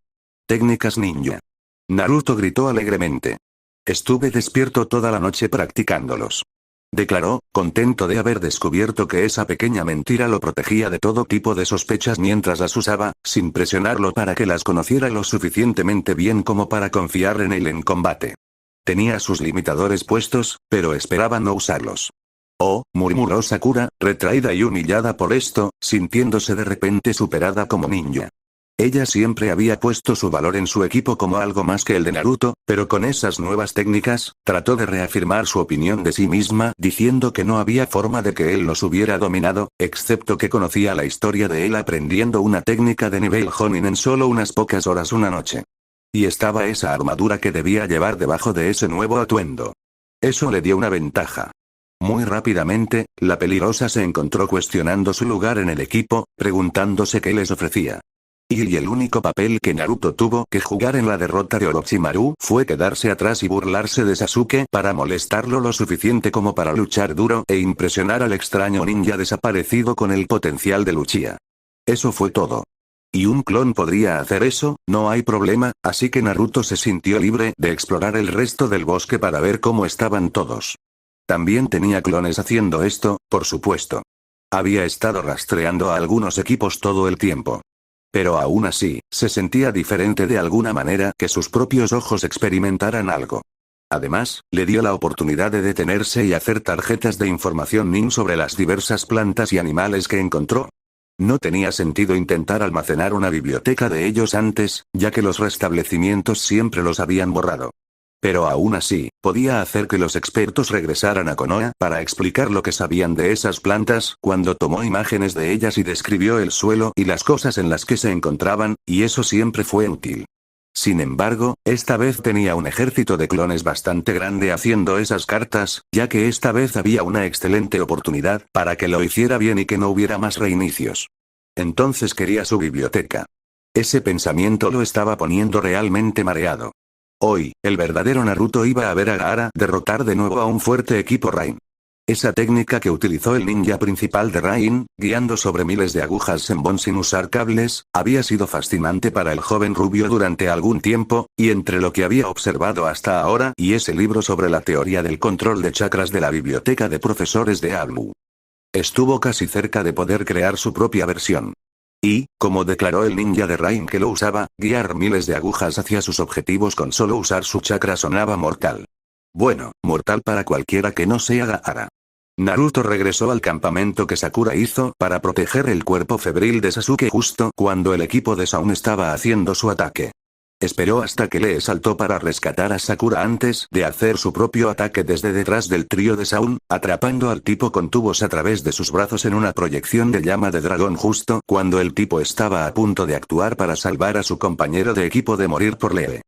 Técnicas ninja. Naruto gritó alegremente. Estuve despierto toda la noche practicándolos. Declaró, contento de haber descubierto que esa pequeña mentira lo protegía de todo tipo de sospechas mientras las usaba, sin presionarlo para que las conociera lo suficientemente bien como para confiar en él en combate. Tenía sus limitadores puestos, pero esperaba no usarlos. Oh, murmuró Sakura, retraída y humillada por esto, sintiéndose de repente superada como ninja. Ella siempre había puesto su valor en su equipo como algo más que el de Naruto, pero con esas nuevas técnicas, trató de reafirmar su opinión de sí misma diciendo que no había forma de que él los hubiera dominado, excepto que conocía la historia de él aprendiendo una técnica de nivel Jonin en solo unas pocas horas una noche. Y estaba esa armadura que debía llevar debajo de ese nuevo atuendo. Eso le dio una ventaja. Muy rápidamente, la peligrosa se encontró cuestionando su lugar en el equipo, preguntándose qué les ofrecía. Y el único papel que Naruto tuvo que jugar en la derrota de Orochimaru fue quedarse atrás y burlarse de Sasuke para molestarlo lo suficiente como para luchar duro e impresionar al extraño ninja desaparecido con el potencial de Uchiha. Eso fue todo. Y un clon podría hacer eso, no hay problema, así que Naruto se sintió libre de explorar el resto del bosque para ver cómo estaban todos. También tenía clones haciendo esto, por supuesto. Había estado rastreando a algunos equipos todo el tiempo. Pero aún así, se sentía diferente de alguna manera que sus propios ojos experimentaran algo. Además, le dio la oportunidad de detenerse y hacer tarjetas de información NIN sobre las diversas plantas y animales que encontró. No tenía sentido intentar almacenar una biblioteca de ellos antes, ya que los restablecimientos siempre los habían borrado. Pero aún así, podía hacer que los expertos regresaran a Konoha para explicar lo que sabían de esas plantas, cuando tomó imágenes de ellas y describió el suelo y las cosas en las que se encontraban, y eso siempre fue útil. Sin embargo, esta vez tenía un ejército de clones bastante grande haciendo esas cartas, ya que esta vez había una excelente oportunidad para que lo hiciera bien y que no hubiera más reinicios. Entonces quería su biblioteca. Ese pensamiento lo estaba poniendo realmente mareado. Hoy, el verdadero Naruto iba a ver a Gaara derrotar de nuevo a un fuerte equipo Rain. Esa técnica que utilizó el ninja principal de Rain, guiando sobre miles de agujas Senbon sin usar cables, había sido fascinante para el joven rubio durante algún tiempo, y entre lo que había observado hasta ahora y ese libro sobre la teoría del control de chakras de la biblioteca de profesores de Abu, estuvo casi cerca de poder crear su propia versión. Y, como declaró el ninja de Rain que lo usaba, guiar miles de agujas hacia sus objetivos con solo usar su chakra sonaba mortal. Bueno, mortal para cualquiera que no sea Gaara. Naruto regresó al campamento que Sakura hizo para proteger el cuerpo febril de Sasuke justo cuando el equipo de Zaun estaba haciendo su ataque. Esperó hasta que Lee saltó para rescatar a Sakura antes de hacer su propio ataque desde detrás del trío de Zaun, atrapando al tipo con tubos a través de sus brazos en una proyección de llama de dragón justo cuando el tipo estaba a punto de actuar para salvar a su compañero de equipo de morir por Lee.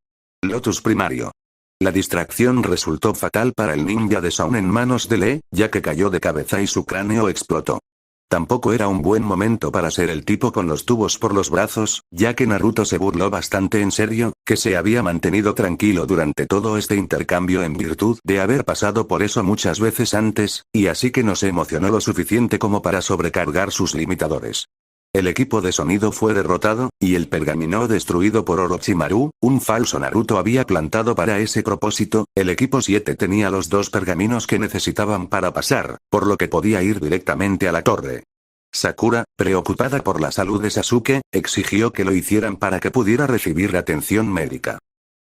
Lotus primario. La distracción resultó fatal para el ninja de Zaun en manos de Lee, ya que cayó de cabeza y su cráneo explotó. Tampoco era un buen momento para ser el tipo con los tubos por los brazos, ya que Naruto se burló bastante en serio, que se había mantenido tranquilo durante todo este intercambio en virtud de haber pasado por eso muchas veces antes, y así que no se emocionó lo suficiente como para sobrecargar sus limitadores. El equipo de sonido fue derrotado, y el pergamino destruido por Orochimaru, un falso Naruto había plantado para ese propósito. El equipo 7 tenía los 2 pergaminos que necesitaban para pasar, por lo que podía ir directamente a la torre. Sakura, preocupada por la salud de Sasuke, exigió que lo hicieran para que pudiera recibir atención médica.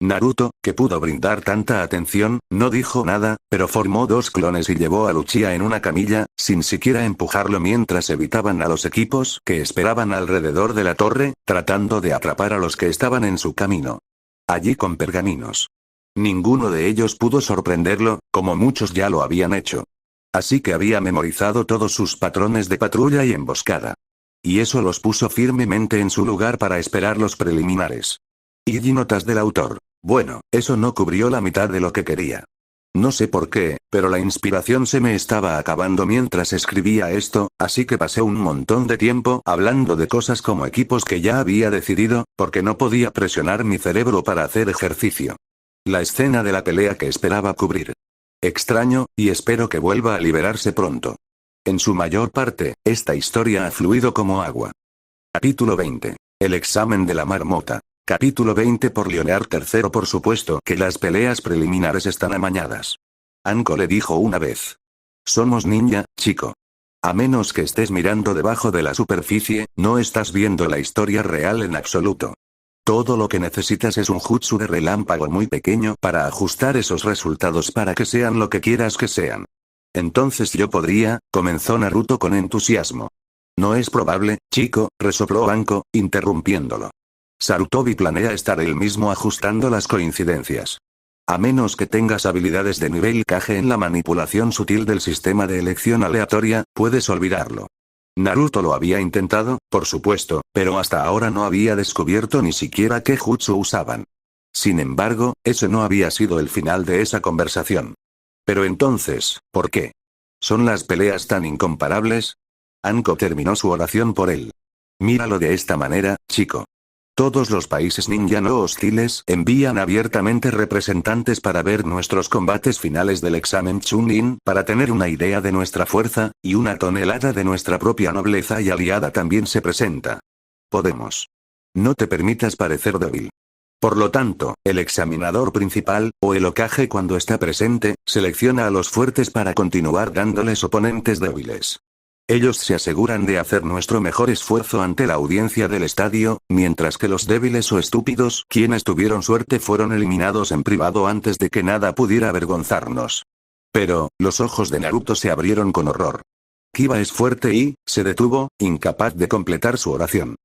Naruto, que pudo brindar tanta atención, no dijo nada, pero formó 2 clones y llevó a Uchiha en una camilla, sin siquiera empujarlo mientras evitaban a los equipos que esperaban alrededor de la torre, tratando de atrapar a los que estaban en su camino. Allí con pergaminos. Ninguno de ellos pudo sorprenderlo, como muchos ya lo habían hecho. Así que había memorizado todos sus patrones de patrulla y emboscada. Y eso los puso firmemente en su lugar para esperar los preliminares. Y notas del autor. Bueno, eso no cubrió la mitad de lo que quería. No sé por qué, pero la inspiración se me estaba acabando mientras escribía esto, así que pasé un montón de tiempo hablando de cosas como equipos que ya había decidido, porque no podía presionar mi cerebro para hacer ejercicio. La escena de la pelea que esperaba cubrir. Extraño, y espero que vuelva a liberarse pronto. En su mayor parte, esta historia ha fluido como agua. Capítulo 20. El examen de la marmota. Capítulo 20 por Leonard III. Por supuesto que las peleas preliminares están amañadas. Anko le dijo una vez. Somos ninja, chico. A menos que estés mirando debajo de la superficie, no estás viendo la historia real en absoluto. Todo lo que necesitas es un jutsu de relámpago muy pequeño para ajustar esos resultados para que sean lo que quieras que sean. Entonces yo podría, comenzó Naruto con entusiasmo. No es probable, chico, resopló Anko, interrumpiéndolo. Sarutobi planea estar él mismo ajustando las coincidencias. A menos que tengas habilidades de nivel Kage en la manipulación sutil del sistema de elección aleatoria, puedes olvidarlo. Naruto lo había intentado, por supuesto, pero hasta ahora no había descubierto ni siquiera qué jutsu usaban. Sin embargo, ese no había sido el final de esa conversación. Pero entonces, ¿por qué? ¿Son las peleas tan incomparables? Anko terminó su oración por él. Míralo de esta manera, chico. Todos los países ninja no hostiles envían abiertamente representantes para ver nuestros combates finales del examen Chunin para tener una idea de nuestra fuerza, y una tonelada de nuestra propia nobleza y aliada también se presenta. Podemos. No te permitas parecer débil. Por lo tanto, el examinador principal, o el Hokage cuando está presente, selecciona a los fuertes para continuar dándoles oponentes débiles. Ellos se aseguran de hacer nuestro mejor esfuerzo ante la audiencia del estadio, mientras que los débiles o estúpidos, quienes tuvieron suerte, fueron eliminados en privado antes de que nada pudiera avergonzarnos. Pero, los ojos de Naruto se abrieron con horror. Kiba es fuerte y, se detuvo, incapaz de completar su oración.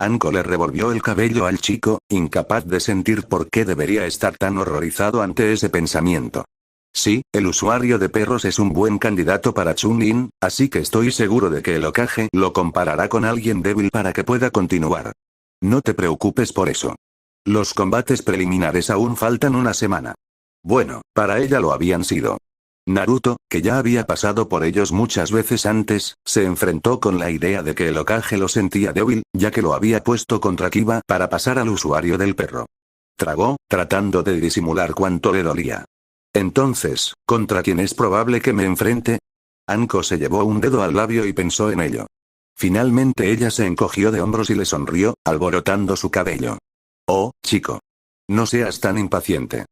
Anko le revolvió el cabello al chico, incapaz de sentir por qué debería estar tan horrorizado ante ese pensamiento. Sí, el usuario de perros es un buen candidato para Chunin, así que estoy seguro de que el Hokage lo comparará con alguien débil para que pueda continuar. No te preocupes por eso. Los combates preliminares aún faltan una semana. Bueno, para ella lo habían sido. Naruto, que ya había pasado por ellos muchas veces antes, se enfrentó con la idea de que el Hokage lo sentía débil, ya que lo había puesto contra Kiba para pasar al usuario del perro. Tragó, tratando de disimular cuánto le dolía. Entonces, ¿contra quién es probable que me enfrente? Anko se llevó un dedo al labio y pensó en ello. Finalmente ella se encogió de hombros y le sonrió, alborotando su cabello. Oh, chico. No seas tan impaciente.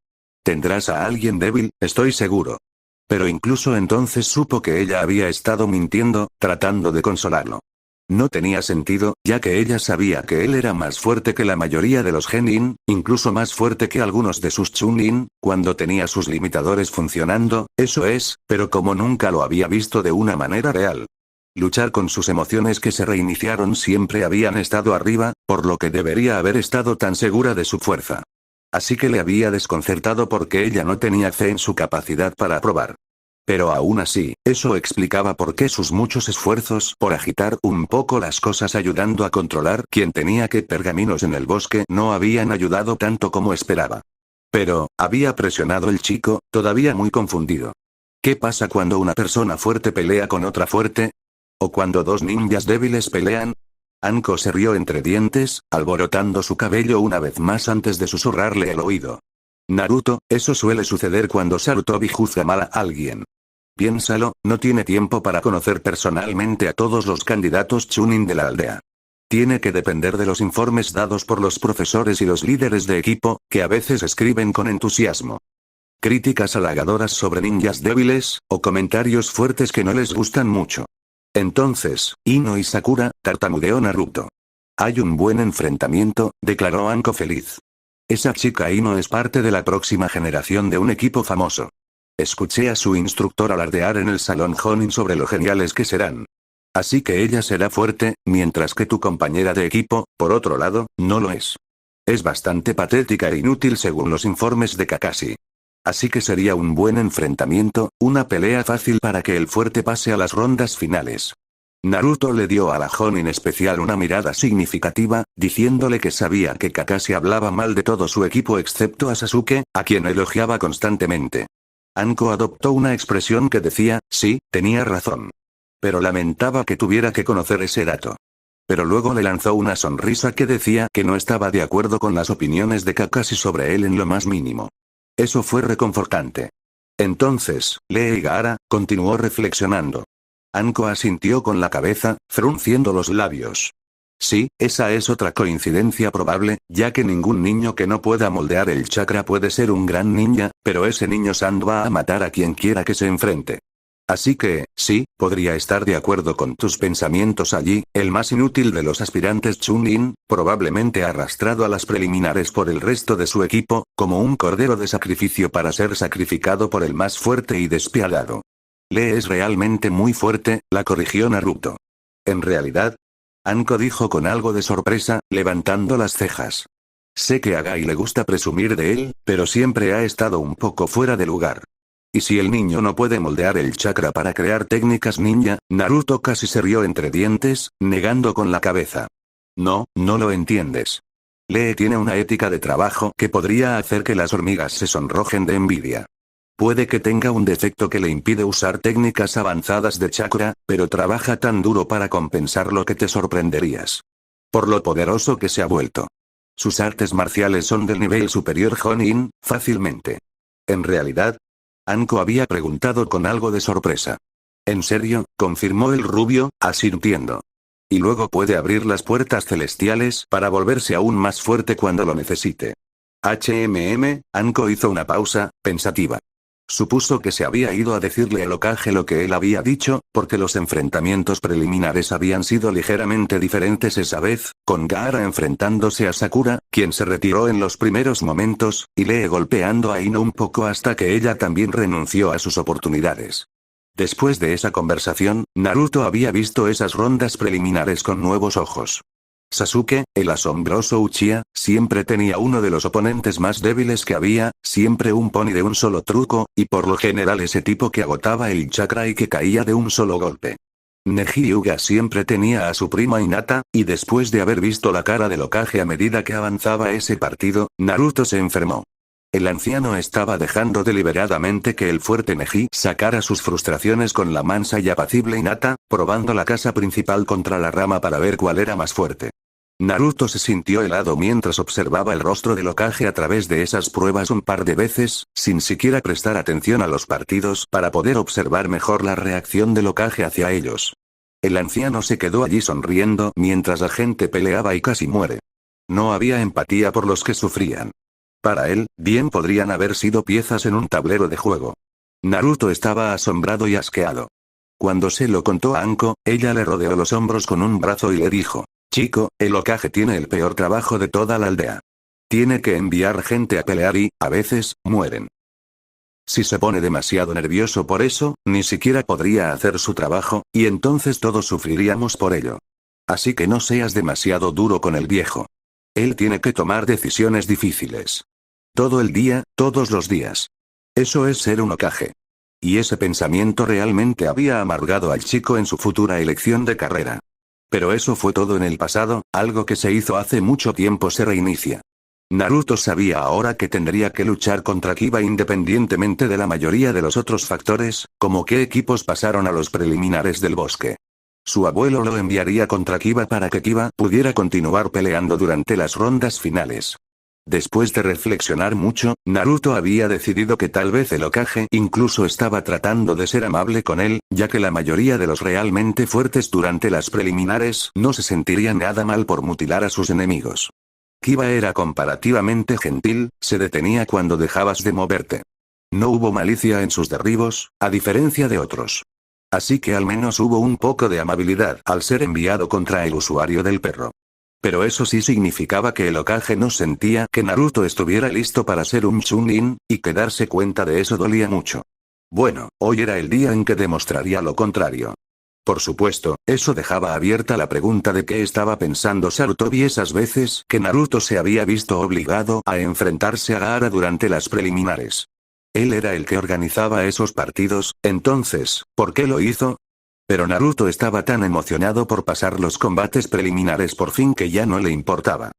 Tendrás a alguien débil, estoy seguro. Pero incluso entonces supo que ella había estado mintiendo, tratando de consolarlo. No tenía sentido, ya que ella sabía que él era más fuerte que la mayoría de los genin, incluso más fuerte que algunos de sus chunin, cuando tenía sus limitadores funcionando, eso es, pero como nunca lo había visto de una manera real. Luchar con sus emociones que se reiniciaron siempre habían estado arriba, por lo que debería haber estado tan segura de su fuerza. Así que le había desconcertado porque ella no tenía fe en su capacidad para probar. Pero aún así, eso explicaba por qué sus muchos esfuerzos por agitar un poco las cosas ayudando a controlar quién tenía qué pergaminos en el bosque no habían ayudado tanto como esperaba. Pero, había presionado el chico, todavía muy confundido. ¿Qué pasa cuando una persona fuerte pelea con otra fuerte? ¿O cuando dos ninjas débiles pelean? Anko se rió entre dientes, alborotando su cabello una vez más antes de susurrarle al oído. Naruto, eso suele suceder cuando Sarutobi juzga mal a alguien. Piénsalo, no tiene tiempo para conocer personalmente a todos los candidatos Chunin de la aldea. Tiene que depender de los informes dados por los profesores y los líderes de equipo, que a veces escriben con entusiasmo. Críticas halagadoras sobre ninjas débiles, o comentarios fuertes que no les gustan mucho. Entonces, Ino y Sakura, tartamudeó Naruto. Hay un buen enfrentamiento, declaró Anko feliz. Esa chica Ino es parte de la próxima generación de un equipo famoso. Escuché a su instructor alardear en el salón Jonin sobre lo geniales que serán. Así que ella será fuerte, mientras que tu compañera de equipo, por otro lado, no lo es. Es bastante patética e inútil según los informes de Kakashi. Así que sería un buen enfrentamiento, una pelea fácil para que el fuerte pase a las rondas finales. Naruto le dio a la Jonin especial una mirada significativa, diciéndole que sabía que Kakashi hablaba mal de todo su equipo excepto a Sasuke, a quien elogiaba constantemente. Anko adoptó una expresión que decía, sí, tenía razón. Pero lamentaba que tuviera que conocer ese dato. Pero luego le lanzó una sonrisa que decía que no estaba de acuerdo con las opiniones de Kakashi sobre él en lo más mínimo. Eso fue reconfortante. Entonces, Lee Gaara, continuó reflexionando. Anko asintió con la cabeza, frunciendo los labios. Sí, esa es otra coincidencia probable, ya que ningún niño que no pueda moldear el chakra puede ser un gran ninja, pero ese niño Sand va a matar a quien quiera que se enfrente. Así que, sí, podría estar de acuerdo con tus pensamientos allí, el más inútil de los aspirantes Chunin, probablemente arrastrado a las preliminares por el resto de su equipo, como un cordero de sacrificio para ser sacrificado por el más fuerte y despiadado. Lee es realmente muy fuerte, la corrigió Naruto. En realidad, Anko dijo con algo de sorpresa, levantando las cejas. Sé que a Gai le gusta presumir de él, pero siempre ha estado un poco fuera de lugar. Y si el niño no puede moldear el chakra para crear técnicas ninja, Naruto casi se rió entre dientes, negando con la cabeza. No, no lo entiendes. Lee tiene una ética de trabajo que podría hacer que las hormigas se sonrojen de envidia. Puede que tenga un defecto que le impide usar técnicas avanzadas de chakra, pero trabaja tan duro para compensarlo que te sorprenderías. Por lo poderoso que se ha vuelto. Sus artes marciales son del nivel superior Jonin, fácilmente. En realidad, Anko había preguntado con algo de sorpresa. ¿En serio?, confirmó el rubio, asintiendo. Y luego puede abrir las puertas celestiales para volverse aún más fuerte cuando lo necesite. Anko hizo una pausa, pensativa. Supuso que se había ido a decirle al Hokage lo que él había dicho, porque los enfrentamientos preliminares habían sido ligeramente diferentes esa vez, con Gaara enfrentándose a Sakura, quien se retiró en los primeros momentos, y Lee golpeando a Ino un poco hasta que ella también renunció a sus oportunidades. Después de esa conversación, Naruto había visto esas rondas preliminares con nuevos ojos. Sasuke, el asombroso Uchiha, siempre tenía uno de los oponentes más débiles que había, siempre un pony de un solo truco, y por lo general ese tipo que agotaba el chakra y que caía de un solo golpe. Neji Hyuga siempre tenía a su prima Hinata, y después de haber visto la cara del Hokage a medida que avanzaba ese partido, Naruto se enfermó. El anciano estaba dejando deliberadamente que el fuerte Neji sacara sus frustraciones con la mansa y apacible Hinata, probando la casa principal contra la rama para ver cuál era más fuerte. Naruto se sintió helado mientras observaba el rostro del Hokage a través de esas pruebas un par de veces, sin siquiera prestar atención a los partidos para poder observar mejor la reacción del Hokage hacia ellos. El anciano se quedó allí sonriendo mientras la gente peleaba y casi muere. No había empatía por los que sufrían. Para él, bien podrían haber sido piezas en un tablero de juego. Naruto estaba asombrado y asqueado. Cuando se lo contó a Anko, ella le rodeó los hombros con un brazo y le dijo: «Chico, el Hokage tiene el peor trabajo de toda la aldea. Tiene que enviar gente a pelear y, a veces, mueren. Si se pone demasiado nervioso por eso, ni siquiera podría hacer su trabajo, y entonces todos sufriríamos por ello. Así que no seas demasiado duro con el viejo. Él tiene que tomar decisiones difíciles. Todo el día, todos los días. Eso es ser un Hokage». Y ese pensamiento realmente había amargado al chico en su futura elección de carrera. Pero eso fue todo en el pasado, algo que se hizo hace mucho tiempo se reinicia. Naruto sabía ahora que tendría que luchar contra Kiba independientemente de la mayoría de los otros factores, como qué equipos pasaron a los preliminares del bosque. Su abuelo lo enviaría contra Kiba para que Kiba pudiera continuar peleando durante las rondas finales. Después de reflexionar mucho, Naruto había decidido que tal vez el Hokage incluso estaba tratando de ser amable con él, ya que la mayoría de los realmente fuertes durante las preliminares no se sentirían nada mal por mutilar a sus enemigos. Kiba era comparativamente gentil, se detenía cuando dejabas de moverte. No hubo malicia en sus derribos, a diferencia de otros. Así que al menos hubo un poco de amabilidad al ser enviado contra el usuario del perro. Pero eso sí significaba que el Hokage no sentía que Naruto estuviera listo para ser un Chunin, y que darse cuenta de eso dolía mucho. Bueno, hoy era el día en que demostraría lo contrario. Por supuesto, eso dejaba abierta la pregunta de qué estaba pensando Sarutobi esas veces que Naruto se había visto obligado a enfrentarse a Gaara durante las preliminares. Él era el que organizaba esos partidos, entonces, ¿por qué lo hizo? Pero Naruto estaba tan emocionado por pasar los combates preliminares por fin que ya no le importaba.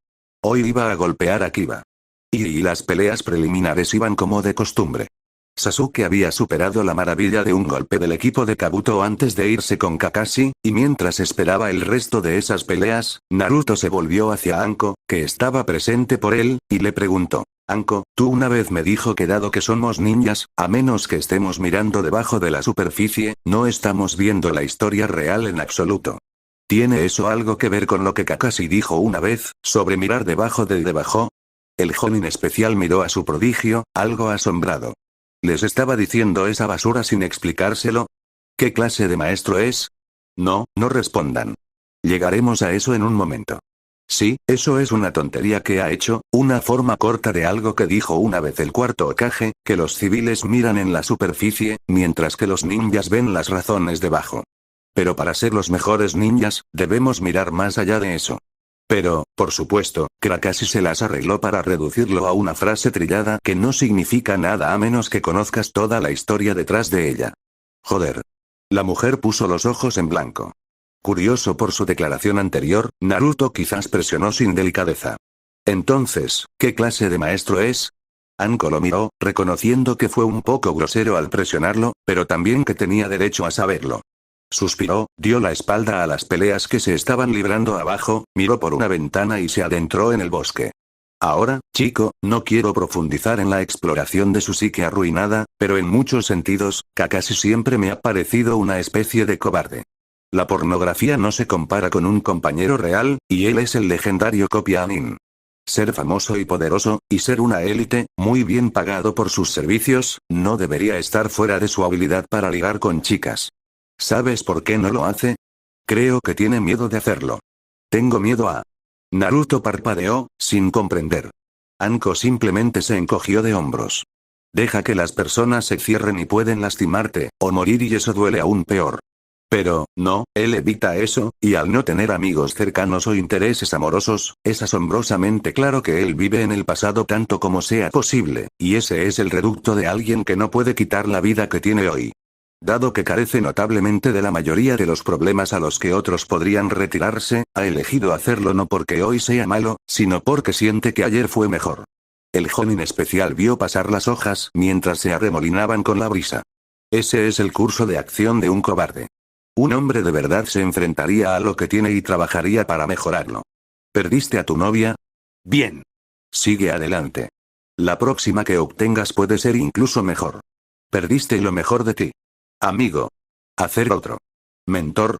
Hoy iba a golpear a Kiba. Y las peleas preliminares iban como de costumbre. Sasuke había superado la maravilla de un golpe del equipo de Kabuto antes de irse con Kakashi, y mientras esperaba el resto de esas peleas, Naruto se volvió hacia Anko, que estaba presente por él, y le preguntó: «Anko, tú una vez me dijo que dado que somos ninjas, a menos que estemos mirando debajo de la superficie, no estamos viendo la historia real en absoluto. ¿Tiene eso algo que ver con lo que Kakashi dijo una vez, sobre mirar debajo del debajo?» El Jonin especial miró a su prodigio, algo asombrado. ¿Les estaba diciendo esa basura sin explicárselo? ¿Qué clase de maestro es? No respondan. Llegaremos a eso en un momento. Sí, eso es una tontería que ha hecho, una forma corta de algo que dijo una vez el cuarto Hokage, que los civiles miran en la superficie, mientras que los ninjas ven las razones debajo. Pero para ser los mejores ninjas, debemos mirar más allá de eso. Pero, por supuesto, Kakashi se las arregló para reducirlo a una frase trillada que no significa nada a menos que conozcas toda la historia detrás de ella. Joder. La mujer puso los ojos en blanco. Curioso por su declaración anterior, Naruto quizás presionó sin delicadeza. Entonces, ¿qué clase de maestro es? Anko lo miró, reconociendo que fue un poco grosero al presionarlo, pero también que tenía derecho a saberlo. Suspiró, dio la espalda a las peleas que se estaban librando abajo, miró por una ventana y se adentró en el bosque. Ahora, chico, no quiero profundizar en la exploración de su psique arruinada, pero en muchos sentidos, Kakashi siempre me ha parecido una especie de cobarde. La pornografía no se compara con un compañero real, y él es el legendario copia Anin. Ser famoso y poderoso, y ser una élite, muy bien pagado por sus servicios, no debería estar fuera de su habilidad para ligar con chicas. ¿Sabes por qué no lo hace? Creo que tiene miedo de hacerlo. Tengo miedo a... Naruto parpadeó, sin comprender. Anko simplemente se encogió de hombros. Deja que las personas se cierren y pueden lastimarte, o morir y eso duele aún peor. Pero, no, él evita eso, y al no tener amigos cercanos o intereses amorosos, es asombrosamente claro que él vive en el pasado tanto como sea posible, y ese es el reducto de alguien que no puede quitar la vida que tiene hoy. Dado que carece notablemente de la mayoría de los problemas a los que otros podrían retirarse, ha elegido hacerlo no porque hoy sea malo, sino porque siente que ayer fue mejor. El Jonin especial vio pasar las hojas mientras se arremolinaban con la brisa. Ese es el curso de acción de un cobarde. Un hombre de verdad se enfrentaría a lo que tiene y trabajaría para mejorarlo. ¿Perdiste a tu novia? Bien. Sigue adelante. La próxima que obtengas puede ser incluso mejor. Perdiste lo mejor de ti. Amigo. Hacer otro. Mentor.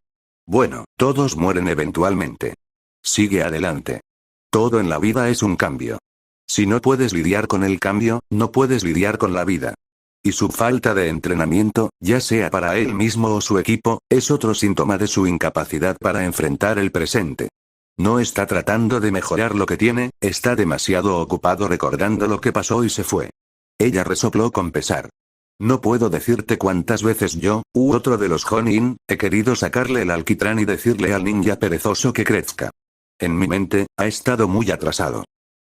Bueno, todos mueren eventualmente. Sigue adelante. Todo en la vida es un cambio. Si no puedes lidiar con el cambio, no puedes lidiar con la vida. Y su falta de entrenamiento, ya sea para él mismo o su equipo, es otro síntoma de su incapacidad para enfrentar el presente. No está tratando de mejorar lo que tiene, está demasiado ocupado recordando lo que pasó y se fue. Ella resopló con pesar. No puedo decirte cuántas veces yo, u otro de los Jonin, he querido sacarle el alquitrán y decirle al ninja perezoso que crezca. En mi mente, ha estado muy atrasado.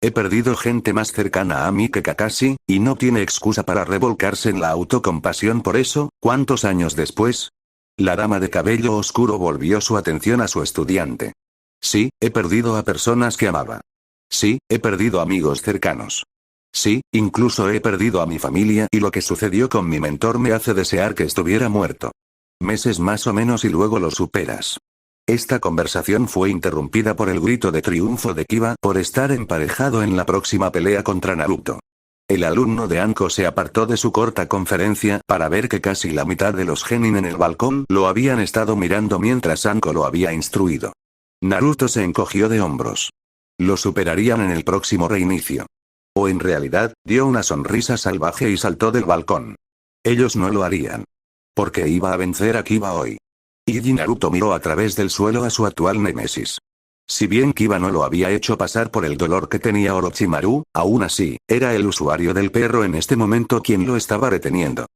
He perdido gente más cercana a mí que Kakashi, y no tiene excusa para revolcarse en la autocompasión por eso. ¿Cuántos años después? La dama de cabello oscuro volvió su atención a su estudiante. Sí, he perdido a personas que amaba. Sí, he perdido amigos cercanos. Sí, incluso he perdido a mi familia y lo que sucedió con mi mentor me hace desear que estuviera muerto. Meses más o menos y luego lo superas. Esta conversación fue interrumpida por el grito de triunfo de Kiba por estar emparejado en la próxima pelea contra Naruto. El alumno de Anko se apartó de su corta conferencia para ver que casi la mitad de los genin en el balcón lo habían estado mirando mientras Anko lo había instruido. Naruto se encogió de hombros. Lo superarían en el próximo reinicio. O en realidad, dio una sonrisa salvaje y saltó del balcón. Ellos no lo harían. Porque iba a vencer a Kiba hoy. Y Naruto miró a través del suelo a su actual némesis. Si bien Kiba no lo había hecho pasar por el dolor que tenía Orochimaru, aún así, era el usuario del perro en este momento quien lo estaba reteniendo.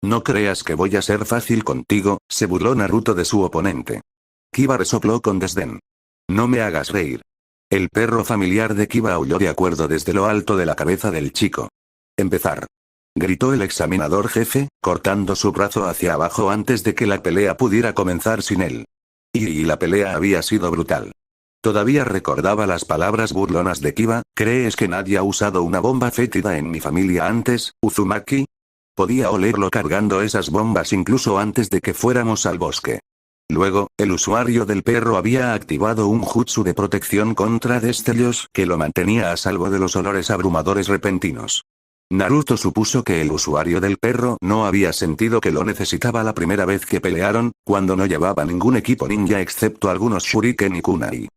No creas que voy a ser fácil contigo, se burló Naruto de su oponente. Kiba resopló con desdén. No me hagas reír. El perro familiar de Kiba aulló de acuerdo desde lo alto de la cabeza del chico. Empezar. Gritó el examinador jefe, cortando su brazo hacia abajo antes de que la pelea pudiera comenzar sin él. Y la pelea había sido brutal. Todavía recordaba las palabras burlonas de Kiba. ¿Crees que nadie ha usado una bomba fétida en mi familia antes, Uzumaki? Podía olerlo cargando esas bombas incluso antes de que fuéramos al bosque. Luego, el usuario del perro había activado un jutsu de protección contra destellos que lo mantenía a salvo de los olores abrumadores repentinos. Naruto supuso que el usuario del perro no había sentido que lo necesitaba la primera vez que pelearon, cuando no llevaba ningún equipo ninja excepto algunos shuriken y kunai.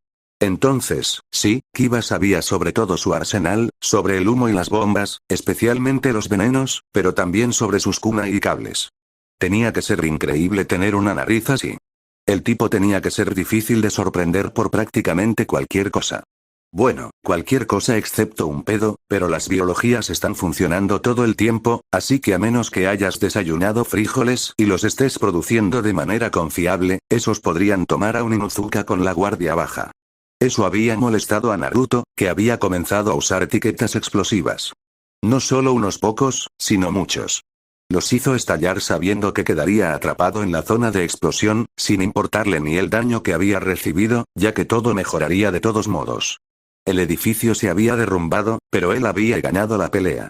Entonces, sí, Kiba sabía sobre todo su arsenal, sobre el humo y las bombas, especialmente los venenos, pero también sobre sus kunai y cables. Tenía que ser increíble tener una nariz así. El tipo tenía que ser difícil de sorprender por prácticamente cualquier cosa. Bueno, cualquier cosa excepto un pedo, pero las biologías están funcionando todo el tiempo, así que a menos que hayas desayunado frijoles y los estés produciendo de manera confiable, esos podrían tomar a un Inuzuka con la guardia baja. Eso había molestado a Naruto, que había comenzado a usar etiquetas explosivas. No solo unos pocos, sino muchos. Los hizo estallar sabiendo que quedaría atrapado en la zona de explosión, sin importarle ni el daño que había recibido, ya que todo mejoraría de todos modos. El edificio se había derrumbado, pero él había ganado la pelea.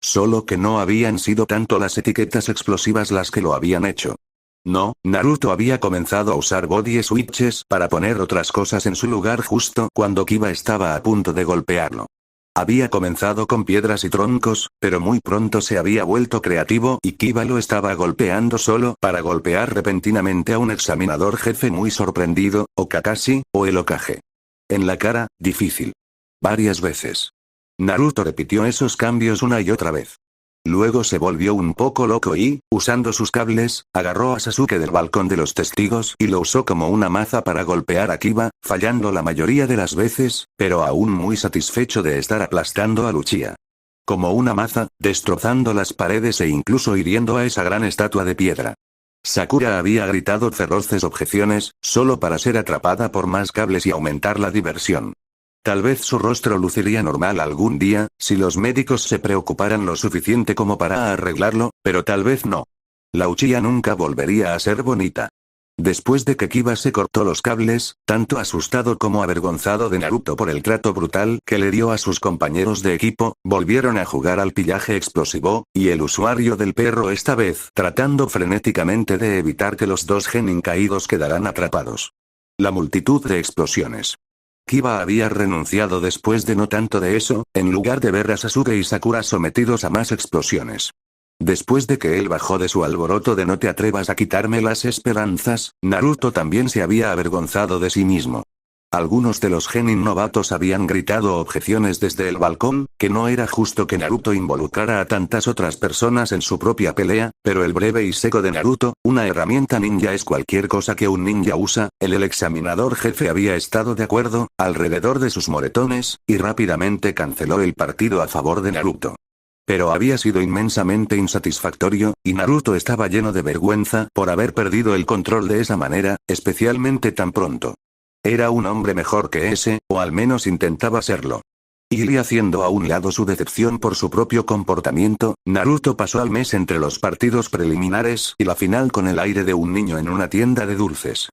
Solo que no habían sido tanto las etiquetas explosivas las que lo habían hecho. No, Naruto había comenzado a usar body switches para poner otras cosas en su lugar justo cuando Kiba estaba a punto de golpearlo. Había comenzado con piedras y troncos, pero muy pronto se había vuelto creativo y Kiba lo estaba golpeando solo para golpear repentinamente a un examinador jefe muy sorprendido, o Kakashi, o el Hokage. En la cara, difícil. Varias veces. Naruto repitió esos cambios una y otra vez. Luego se volvió un poco loco y, usando sus cables, agarró a Sasuke del balcón de los testigos y lo usó como una maza para golpear a Kiba, fallando la mayoría de las veces, pero aún muy satisfecho de estar aplastando a Uchiha. Como una maza, destrozando las paredes e incluso hiriendo a esa gran estatua de piedra. Sakura había gritado feroces objeciones, solo para ser atrapada por más cables y aumentar la diversión. Tal vez su rostro luciría normal algún día, si los médicos se preocuparan lo suficiente como para arreglarlo, pero tal vez no. La Uchiha nunca volvería a ser bonita. Después de que Kiba se cortó los cables, tanto asustado como avergonzado de Naruto por el trato brutal que le dio a sus compañeros de equipo, volvieron a jugar al pillaje explosivo, y el usuario del perro esta vez tratando frenéticamente de evitar que los dos genin caídos quedaran atrapados. La multitud de explosiones. Kiba había renunciado después de no tanto de eso, en lugar de ver a Sasuke y Sakura sometidos a más explosiones. Después de que él bajó de su alboroto de no te atrevas a quitarme las esperanzas, Naruto también se había avergonzado de sí mismo. Algunos de los genin novatos habían gritado objeciones desde el balcón, que no era justo que Naruto involucrara a tantas otras personas en su propia pelea, pero el breve y seco de Naruto, una herramienta ninja es cualquier cosa que un ninja usa, el examinador jefe había estado de acuerdo, alrededor de sus moretones, y rápidamente canceló el partido a favor de Naruto. Pero había sido inmensamente insatisfactorio, y Naruto estaba lleno de vergüenza por haber perdido el control de esa manera, especialmente tan pronto. Era un hombre mejor que ese, o al menos intentaba serlo. Y haciendo a un lado su decepción por su propio comportamiento, Naruto pasó al mes entre los partidos preliminares y la final con el aire de un niño en una tienda de dulces.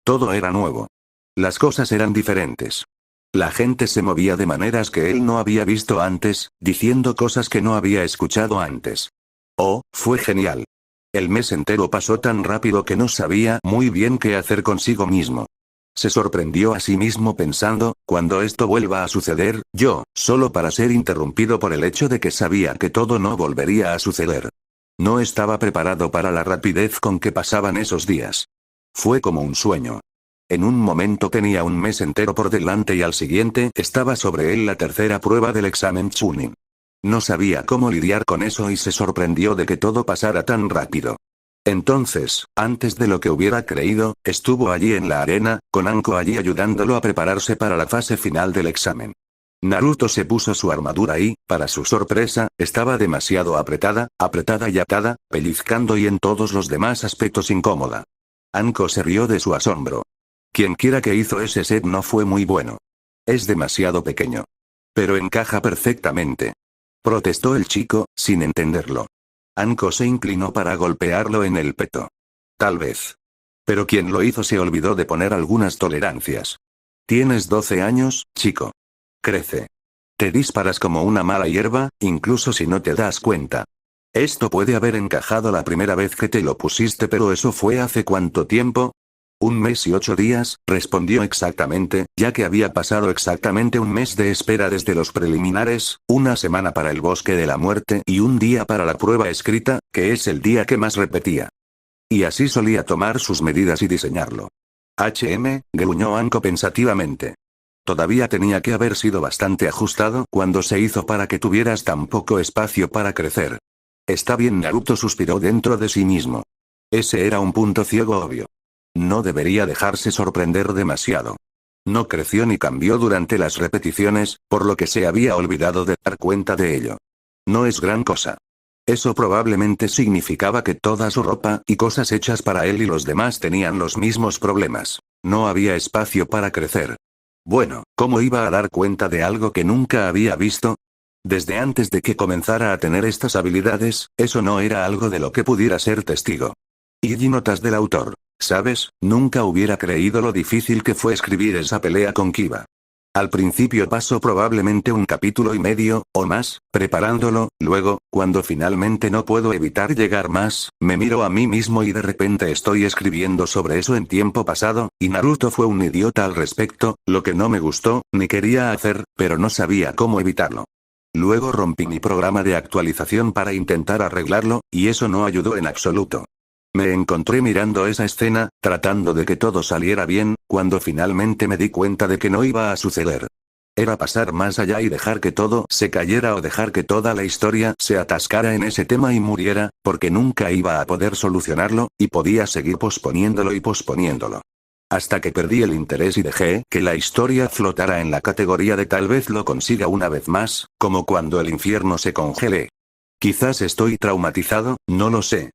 Todo era nuevo. Las cosas eran diferentes. La gente se movía de maneras que él no había visto antes, diciendo cosas que no había escuchado antes. Oh, fue genial. El mes entero pasó tan rápido que no sabía muy bien qué hacer consigo mismo. Se sorprendió a sí mismo pensando, cuando esto vuelva a suceder, solo para ser interrumpido por el hecho de que sabía que todo no volvería a suceder. No estaba preparado para la rapidez con que pasaban esos días. Fue como un sueño. En un momento tenía un mes entero por delante y al siguiente estaba sobre él la tercera prueba del examen Chunin. No sabía cómo lidiar con eso y se sorprendió de que todo pasara tan rápido. Entonces, antes de lo que hubiera creído, estuvo allí en la arena, con Anko allí ayudándolo a prepararse para la fase final del examen. Naruto se puso su armadura y, para su sorpresa, estaba demasiado apretada y atada, pellizcando y en todos los demás aspectos incómoda. Anko se rió de su asombro. Quienquiera que hizo ese set no fue muy bueno. Es demasiado pequeño. Pero encaja perfectamente. Protestó el chico, sin entenderlo. Anko se inclinó para golpearlo en el peto. Tal vez. Pero quien lo hizo se olvidó de poner algunas tolerancias. Tienes 12 años, chico. Crece. Te disparas como una mala hierba, incluso si no te das cuenta. Esto puede haber encajado la primera vez que te lo pusiste, pero eso fue ¿hace cuánto tiempo? 1 mes y 8 días, respondió exactamente, ya que había pasado exactamente un mes de espera desde los preliminares, una semana para el bosque de la muerte y un día para la prueba escrita, que es el día que más repetía. Y así solía tomar sus medidas y diseñarlo. Gruñó Anko pensativamente. Todavía tenía que haber sido bastante ajustado cuando se hizo para que tuvieras tan poco espacio para crecer. Está bien, Naruto suspiró dentro de sí mismo. Ese era un punto ciego obvio. No debería dejarse sorprender demasiado. No creció ni cambió durante las repeticiones, por lo que se había olvidado de dar cuenta de ello. No es gran cosa. Eso probablemente significaba que toda su ropa y cosas hechas para él y los demás tenían los mismos problemas. No había espacio para crecer. Bueno, ¿cómo iba a dar cuenta de algo que nunca había visto? Desde antes de que comenzara a tener estas habilidades, eso no era algo de lo que pudiera ser testigo. Y notas del autor. ¿Sabes? Nunca hubiera creído lo difícil que fue escribir esa pelea con Kiba. Al principio paso probablemente un capítulo y medio, o más, preparándolo, luego, cuando finalmente no puedo evitar llegar más, me miro a mí mismo y de repente estoy escribiendo sobre eso en tiempo pasado, y Naruto fue un idiota al respecto, lo que no me gustó, ni quería hacer, pero no sabía cómo evitarlo. Luego rompí mi programa de actualización para intentar arreglarlo, y eso no ayudó en absoluto. Me encontré mirando esa escena, tratando de que todo saliera bien, cuando finalmente me di cuenta de que no iba a suceder. Era pasar más allá y dejar que todo se cayera o dejar que toda la historia se atascara en ese tema y muriera, porque nunca iba a poder solucionarlo, y podía seguir posponiéndolo y posponiéndolo. Hasta que perdí el interés y dejé que la historia flotara en la categoría de tal vez lo consiga una vez más, como cuando el infierno se congele. Quizás estoy traumatizado, no lo sé.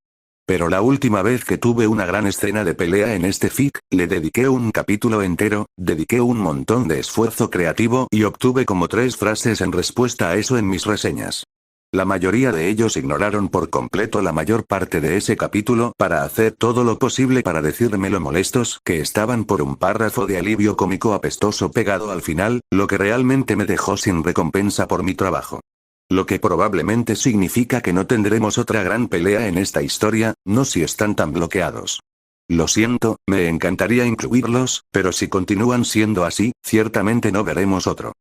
Pero la última vez que tuve una gran escena de pelea en este fic, le dediqué un capítulo entero, dediqué un montón de esfuerzo creativo y obtuve como 3 frases en respuesta a eso en mis reseñas. La mayoría de ellos ignoraron por completo la mayor parte de ese capítulo para hacer todo lo posible para decirme lo molestos que estaban por un párrafo de alivio cómico apestoso pegado al final, lo que realmente me dejó sin recompensa por mi trabajo. Lo que probablemente significa que no tendremos otra gran pelea en esta historia, no si están tan bloqueados. Lo siento, me encantaría incluirlos, pero si continúan siendo así, ciertamente no veremos otro.